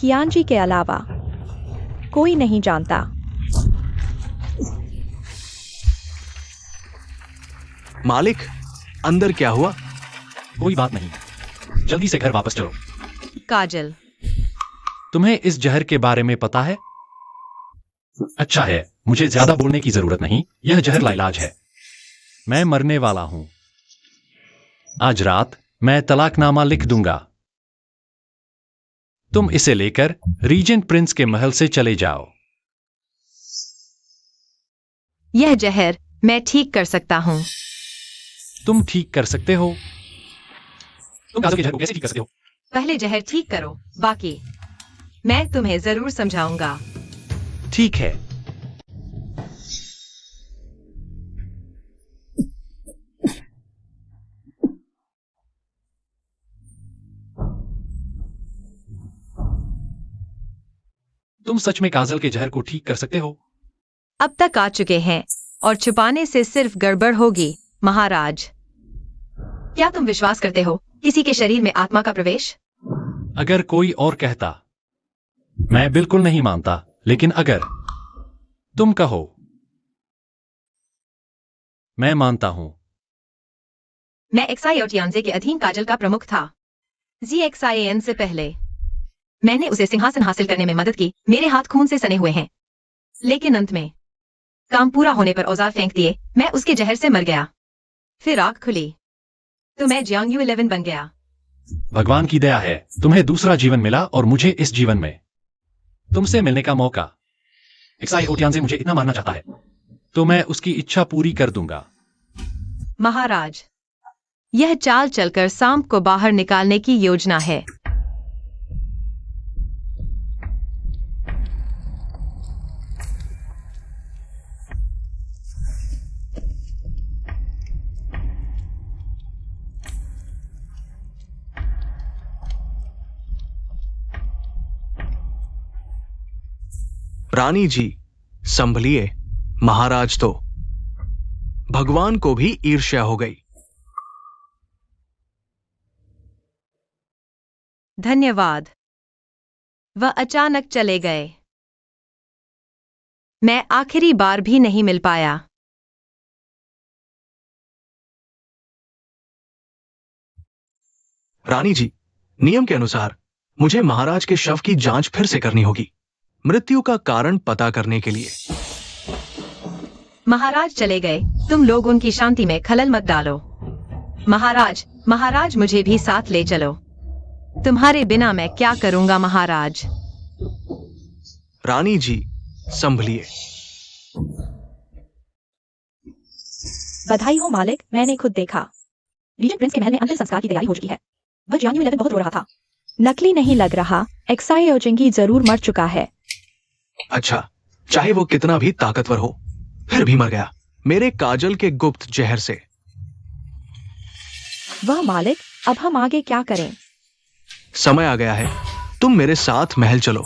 कियान जी के अलावा कोई नहीं जानता। मालिक, अंदर क्या हुआ? कोई बात नहीं, जल्दी से घर वापस चलो। काजल, तुम्हें इस जहर के बारे में पता है? अच्छा है, मुझे ज्यादा बोलने की जरूरत नहीं। यह जहर लाइलाज है, मैं मरने वाला हूं। आज रात मैं तलाकनामा लिख दूंगा। तुम इसे लेकर रीजेंट प्रिंस के महल से चले जाओ। यह जहर मैं ठीक कर सकता हूं। तुम ठीक कर सकते हो? तुम काजल के जहर को कैसे ठीक कर सकते हो? पहले जहर ठीक करो, बाकी मैं तुम्हें जरूर समझाऊंगा। ठीक है। तुम सच में काजल के जहर को ठीक कर सकते हो? अब तक आ चुके हैं और छुपाने से सिर्फ गड़बड़ होगी। महाराज, क्या तुम विश्वास करते हो किसी के शरीर में आत्मा का प्रवेश? अगर कोई और कहता, मैं बिल्कुल नहीं मानता, लेकिन अगर तुम कहो, मैं मानता हूं। मैं एक्साई और टियानजे के अधीन काजल का प्रमुख था। ZXIAN से पहले मैंने उसे सिंहासन हासिल करने में मदद की। मेरे हाथ खून से सने हुए हैं, लेकिन अंत में काम पूरा होने पर औजार फेंक दिए। मैं उसके जहर से मर गया। फिर आंख खुली तो मैं जियांग 11 बन गया। भगवान की दया है, तुम्हें दूसरा जीवन मिला और मुझे इस जीवन में तुमसे मिलने का मौका। एक्साई ओटियानजे मुझे इतना मानना चाहता है तो मैं उसकी इच्छा पूरी कर दूंगा। महाराज, यह चाल चलकर सांप को बाहर निकालने की योजना है। रानी जी, संभलिए, महाराज तो भगवान को भी ईर्ष्या हो गई। धन्यवाद। वह अचानक चले गए। मैं आखिरी बार भी नहीं मिल पाया। रानी जी, नियम के अनुसार मुझे महाराज के शव की जांच फिर से करनी होगी, मृत्यु का कारण पता करने के लिए। महाराज चले गए, तुम लोग उनकी शांति में खलल मत डालो। महाराज मुझे भी साथ ले चलो। तुम्हारे बिना मैं क्या करूंगा महाराज। रानी जी, संभलिए। बधाई हो मालिक, मैंने खुद देखा। रीजेंट प्रिंस के महल में अंतिम संस्कार की तैयारी हो चुकी है। वह जियांग यून बहुत रो रहा था। नकली नहीं लग रहा, एक्साई ओजिंगी जरूर मर चुका है। अच्छा, चाहे वो कितना भी ताकतवर हो, फिर भी मर गया, मेरे काजल के गुप्त जहर से। वह मालिक, अब हम आगे क्या करें? समय आ गया है, तुम मेरे साथ महल चलो।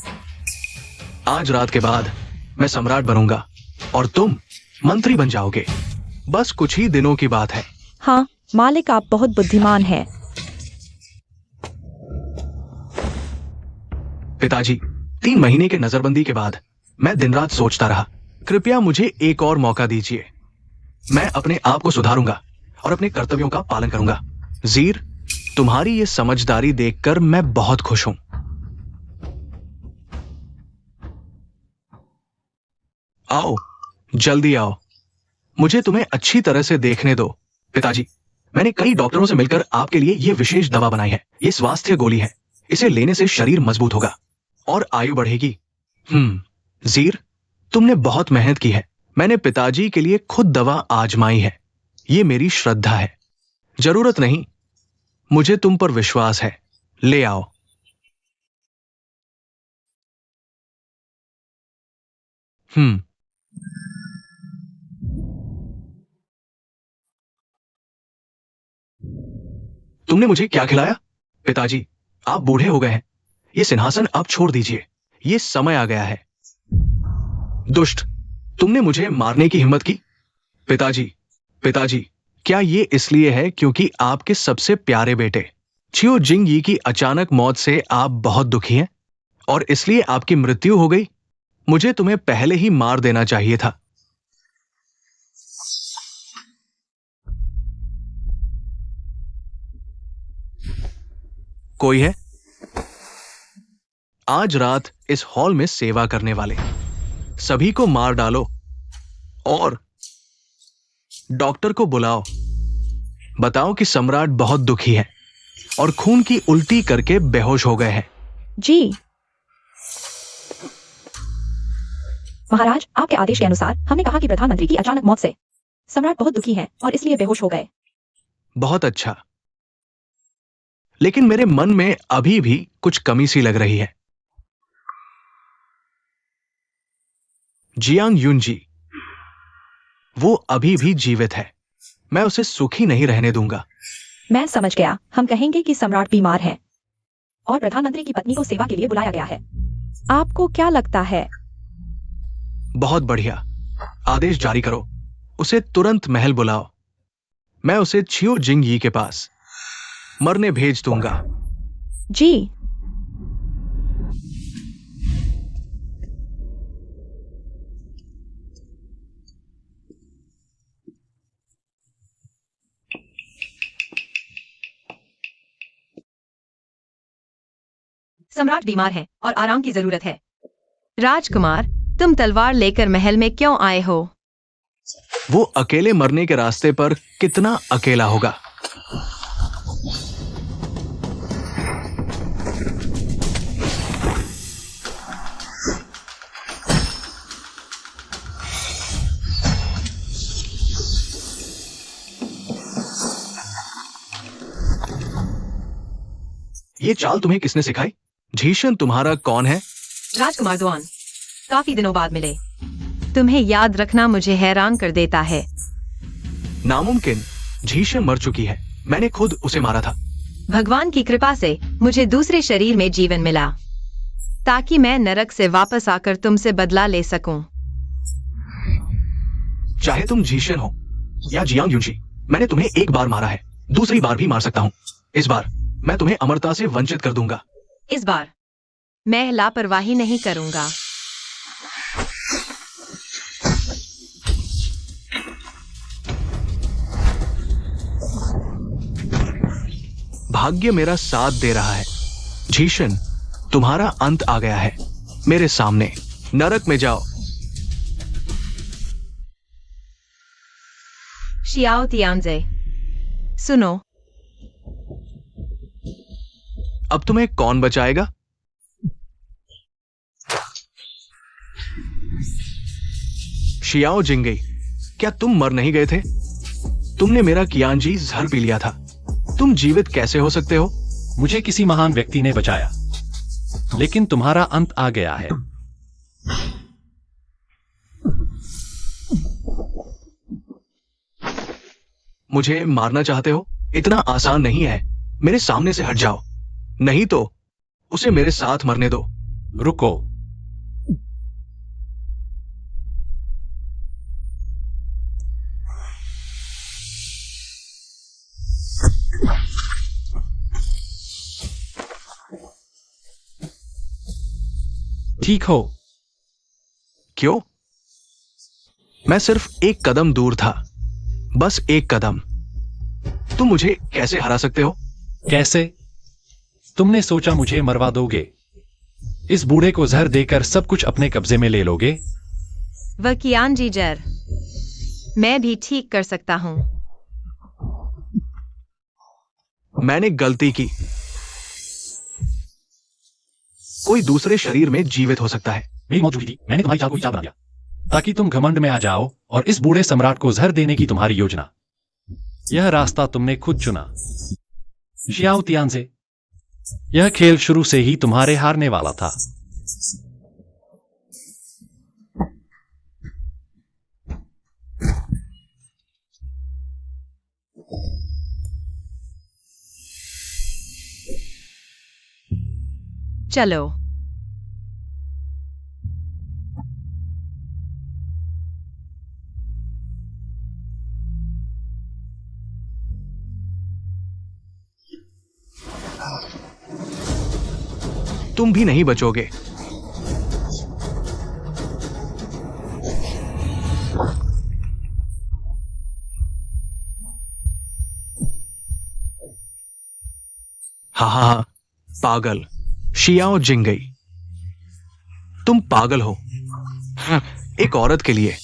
आज रात के बाद मैं सम्राट बनूंगा और तुम मंत्री बन जाओगे। बस कुछ ही दिनों की बात है। हाँ मालिक, आप बहुत बुद्धिमान हैं। पिताजी, 3 महीने के नजरबंदी के बाद मैं दिन रात सोचता रहा, कृपया मुझे एक और मौका दीजिए। मैं अपने आप को सुधारूंगा और अपने कर्तव्यों का पालन करूंगा। ज़ीर, तुम्हारी ये समझदारी देखकर मैं बहुत खुश हूं। आओ, जल्दी आओ, मुझे तुम्हें अच्छी तरह से देखने दो। पिताजी, मैंने कई डॉक्टरों से मिलकर आपके लिए यह विशेष दवा बनाई है। ये स्वास्थ्य गोली है, इसे लेने से शरीर मजबूत होगा और आयु बढ़ेगी। ज़ीर, तुमने बहुत मेहनत की है। मैंने पिताजी के लिए खुद दवा आजमाई है। ये मेरी श्रद्धा है। जरूरत नहीं, मुझे तुम पर विश्वास है। ले आओ। तुमने मुझे क्या खिलाया? पिताजी, आप बूढ़े हो गए हैं। ये सिंहासन अब छोड़ दीजिए। ये समय आ गया है। दुष्ट, तुमने मुझे मारने की हिम्मत की? पिताजी, क्या ये इसलिए है क्योंकि आपके सबसे प्यारे बेटे छियो जिंग यी की अचानक मौत से आप बहुत दुखी हैं और इसलिए आपकी मृत्यु हो गई? मुझे तुम्हें पहले ही मार देना चाहिए था। कोई है? आज रात इस हॉल में सेवा करने वाले सभी को मार डालो और डॉक्टर को बुलाओ। बताओ कि सम्राट बहुत दुखी है और खून की उल्टी करके बेहोश हो गए हैं। जी महाराज, आपके आदेश के अनुसार हमने कहा कि प्रधानमंत्री की अचानक मौत से सम्राट बहुत दुखी हैं और इसलिए बेहोश हो गए। बहुत अच्छा, लेकिन मेरे मन में अभी भी कुछ कमी सी लग रही है। जियांग यून जी, वो अभी भी जीवित है। मैं उसे सुखी नहीं रहने दूंगा। मैं समझ गया। हम कहेंगे कि सम्राट बीमार है और प्रधानमंत्री की पत्नी को सेवा के लिए बुलाया गया है। आपको क्या लगता है? बहुत बढ़िया, आदेश जारी करो। उसे तुरंत महल बुलाओ। मैं उसे छियो जिंग यी के पास मरने भेज दूंगा। जी सम्राट बीमार है और आराम की जरूरत है। राजकुमार, तुम तलवार लेकर महल में क्यों आए हो? वो अकेले मरने के रास्ते पर कितना अकेला होगा। ये चाल तुम्हें किसने सिखाई? झीशन तुम्हारा कौन है? राजकुमार दुआन, काफी दिनों बाद मिले। तुम्हें याद रखना मुझे हैरान कर देता है। नामुमकिन, झीशन मर चुकी है। मैंने खुद उसे मारा था। भगवान की कृपा से मुझे दूसरे शरीर में जीवन मिला ताकि मैं नरक से वापस आकर तुमसे बदला ले सकूं। चाहे तुम झीशन हो या जियांग यूनशी, मैंने तुम्हें एक बार मारा है, दूसरी बार भी मार सकता हूं। इस बार मैं तुम्हें अमरता से वंचित कर दूंगा। इस बार मैं लापरवाही नहीं करूंगा। भाग्य मेरा साथ दे रहा है। झीशन, तुम्हारा अंत आ गया है। मेरे सामने नरक में जाओ। शियाओ तियांजे, सुनो। अब तुम्हें कौन बचाएगा? शियाओ जिंगई, क्या तुम मर नहीं गए थे? तुमने मेरा कियांजी जहर पी लिया था। तुम जीवित कैसे हो सकते हो? मुझे किसी महान व्यक्ति ने बचाया, लेकिन तुम्हारा अंत आ गया है। मुझे मारना चाहते हो? इतना आसान नहीं है। मेरे सामने से हट जाओ, नहीं तो उसे मेरे साथ मरने दो। रुको। ठीक हो? क्यों? मैं सिर्फ एक कदम दूर था, बस एक कदम। तुम मुझे कैसे हरा सकते हो? कैसे? तुमने सोचा मुझे मरवा दोगे? इस बूढ़े को जहर देकर सब कुछ अपने कब्जे में ले लोगे? वह कियांजी जर मैं भी ठीक कर सकता हूं। मैंने गलती की। कोई दूसरे शरीर में जीवित हो सकता है। मेरी मौत हुई थी, मैंने तुम्हारी चाल को चाल बना दिया ताकि तुम घमंड में आ जाओ और इस बूढ़े सम्राट को जहर देने की तुम्हारी योजना, यह रास्ता तुमने खुद चुना। शियाओ तियांजे, यह खेल शुरू से ही तुम्हारे हारने वाला था। चलो। तुम भी नहीं बचोगे। हा, पागल शियाओ जिंगई, तुम पागल हो। हाँ, एक औरत के लिए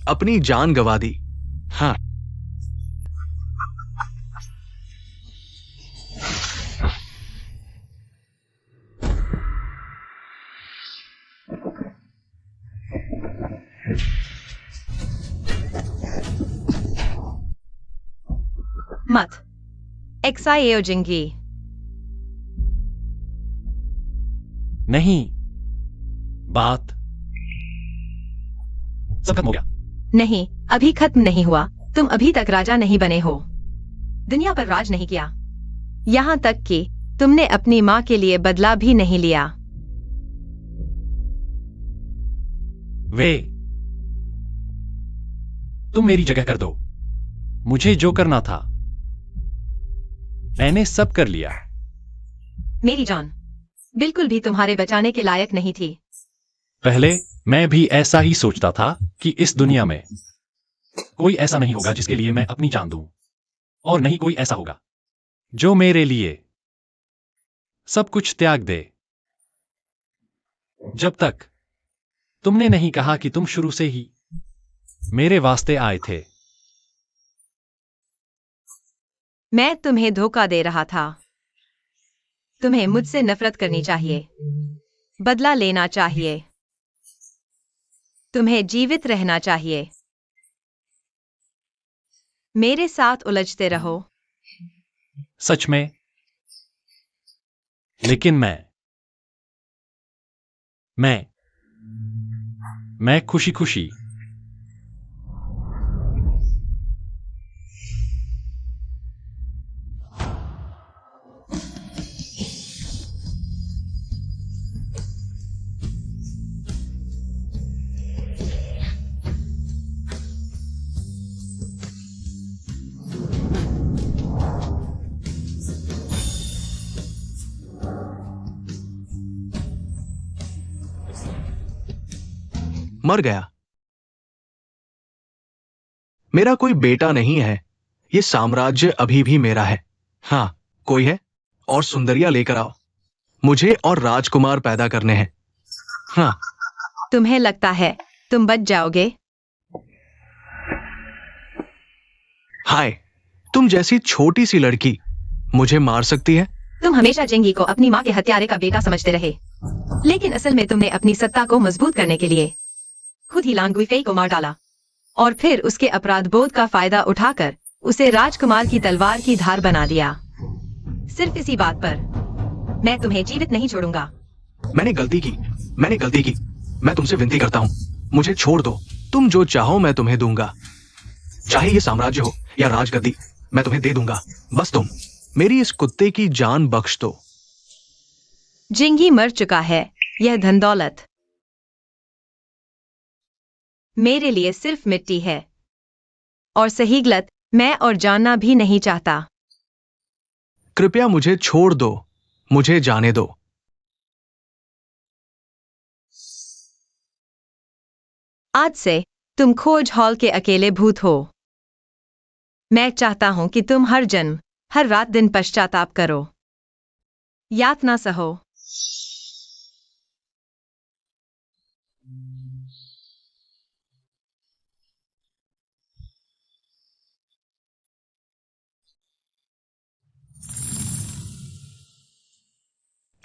अपनी जान गंवा दी। हाँ, मत एक्साएओ जिंगी। नहीं, बात सब खत्म हो गया। नहीं, अभी खत्म नहीं हुआ। तुम अभी तक राजा नहीं बने हो, दुनिया पर राज नहीं किया, यहां तक कि तुमने अपनी मां के लिए बदला भी नहीं लिया। वे, तुम मेरी जगह कर दो। मुझे जो करना था मैंने सब कर लिया। मेरी जान बिल्कुल भी तुम्हारे बचाने के लायक नहीं थी। पहले मैं भी ऐसा ही सोचता था कि इस दुनिया में कोई ऐसा नहीं होगा जिसके लिए मैं अपनी जान दूं, और नहीं कोई ऐसा होगा जो मेरे लिए सब कुछ त्याग दे। जब तक तुमने नहीं कहा कि तुम शुरू से ही मेरे वास्ते आए थे। मैं तुम्हें धोखा दे रहा था। तुम्हें मुझसे नफरत करनी चाहिए, बदला लेना चाहिए, तुम्हें जीवित रहना चाहिए। मेरे साथ उलझते रहो। सच में? लेकिन मैं खुशी खुशी मर गया। मेरा कोई बेटा नहीं है। ये साम्राज्य अभी भी मेरा है। हाँ, कोई है और सुंदरिया लेकर आओ। मुझे और राजकुमार पैदा करने हैं। हाँ। तुम्हें लगता है तुम बच जाओगे? हाय, तुम जैसी छोटी सी लड़की मुझे मार सकती है? तुम हमेशा जेंगी को अपनी माँ के हत्यारे का बेटा समझते रहे, लेकिन असल में तुमने अपनी सत्ता को मजबूत करने के लिए खुद ही लांग गुइफेई को मार डाला और फिर उसके अपराध बोध का फायदा उठाकर उसे राजकुमार की तलवार की धार बना दिया। सिर्फ इसी बात पर मैं तुम्हें जीवित नहीं छोड़ूंगा। मैंने गलती की। मैं तुमसे विनती करता हूँ, मुझे छोड़ दो। तुम जो चाहो मैं तुम्हें दूंगा, चाहे ये साम्राज्य हो या राजगद्दी, मैं तुम्हें दे दूंगा। बस तुम मेरी इस कुत्ते की जान बख्श दो। जिंगी मर चुका है। यह धन दौलत मेरे लिए सिर्फ मिट्टी है, और सही गलत मैं और जानना भी नहीं चाहता। कृपया मुझे छोड़ दो, मुझे जाने दो। आज से तुम खोज हॉल के अकेले भूत हो। मैं चाहता हूं कि तुम हर जन्म, हर रात दिन पश्चाताप करो, यातना सहो।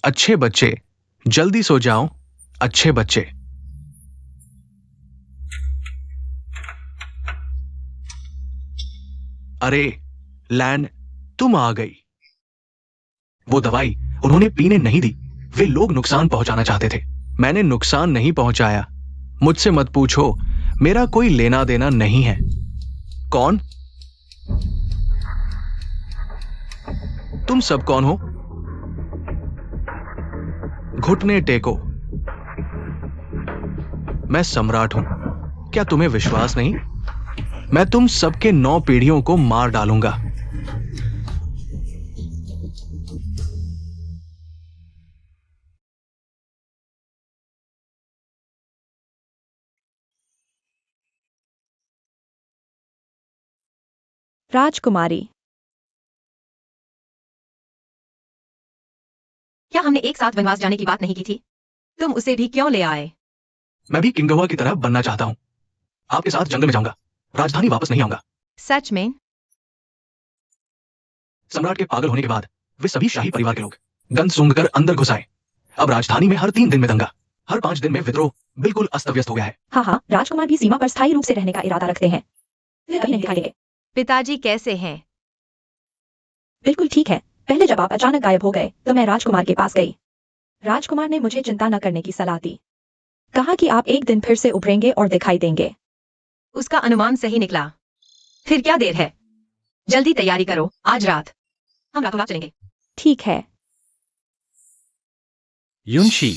अच्छे बच्चे, जल्दी सो जाओ। अच्छे बच्चे। अरे लैन, तुम आ गई। वो दवाई उन्होंने पीने नहीं दी। वे लोग नुकसान पहुंचाना चाहते थे। मैंने नुकसान नहीं पहुंचाया। मुझसे मत पूछो, मेरा कोई लेना देना नहीं है। कौन? तुम सब कौन हो? घुटने टेको। मैं सम्राट हूं। क्या तुम्हें विश्वास नहीं? मैं तुम सबके 9 पीढ़ियों को मार डालूंगा। राजकुमारी। क्या हमने एक साथ वनवास जाने की बात नहीं की थी? तुम उसे भी क्यों ले आए? मैं भी किंगवा की तरह बनना चाहता हूं। आपके साथ जंगल में जाऊंगा, राजधानी वापस नहीं आऊंगा। सच में? सम्राट के पागल होने के बाद वे सभी शाही परिवार के लोग गंध सूंघकर अंदर घुस आए। अब राजधानी में हर 3 दिन में दंगा, हर 5 दिन में विद्रोह। बिल्कुल अस्त व्यस्त हो गया है। हाँ हाँ, राजकुमार भी सीमा पर स्थायी रूप से रहने का इरादा रखते हैं। वे कभी नहीं दिखाई देंगे। पिताजी कैसे हैं? बिल्कुल ठीक है। पहले जब आप अचानक गायब हो गए तो मैं राजकुमार के पास गई। राजकुमार ने मुझे चिंता न करने की सलाह दी। कहा कि आप एक दिन फिर से उभरेंगे और दिखाई देंगे। उसका अनुमान सही निकला। फिर क्या देर है, जल्दी तैयारी करो। आज रात हम रातों रात चलेंगे। ठीक है। युनशी।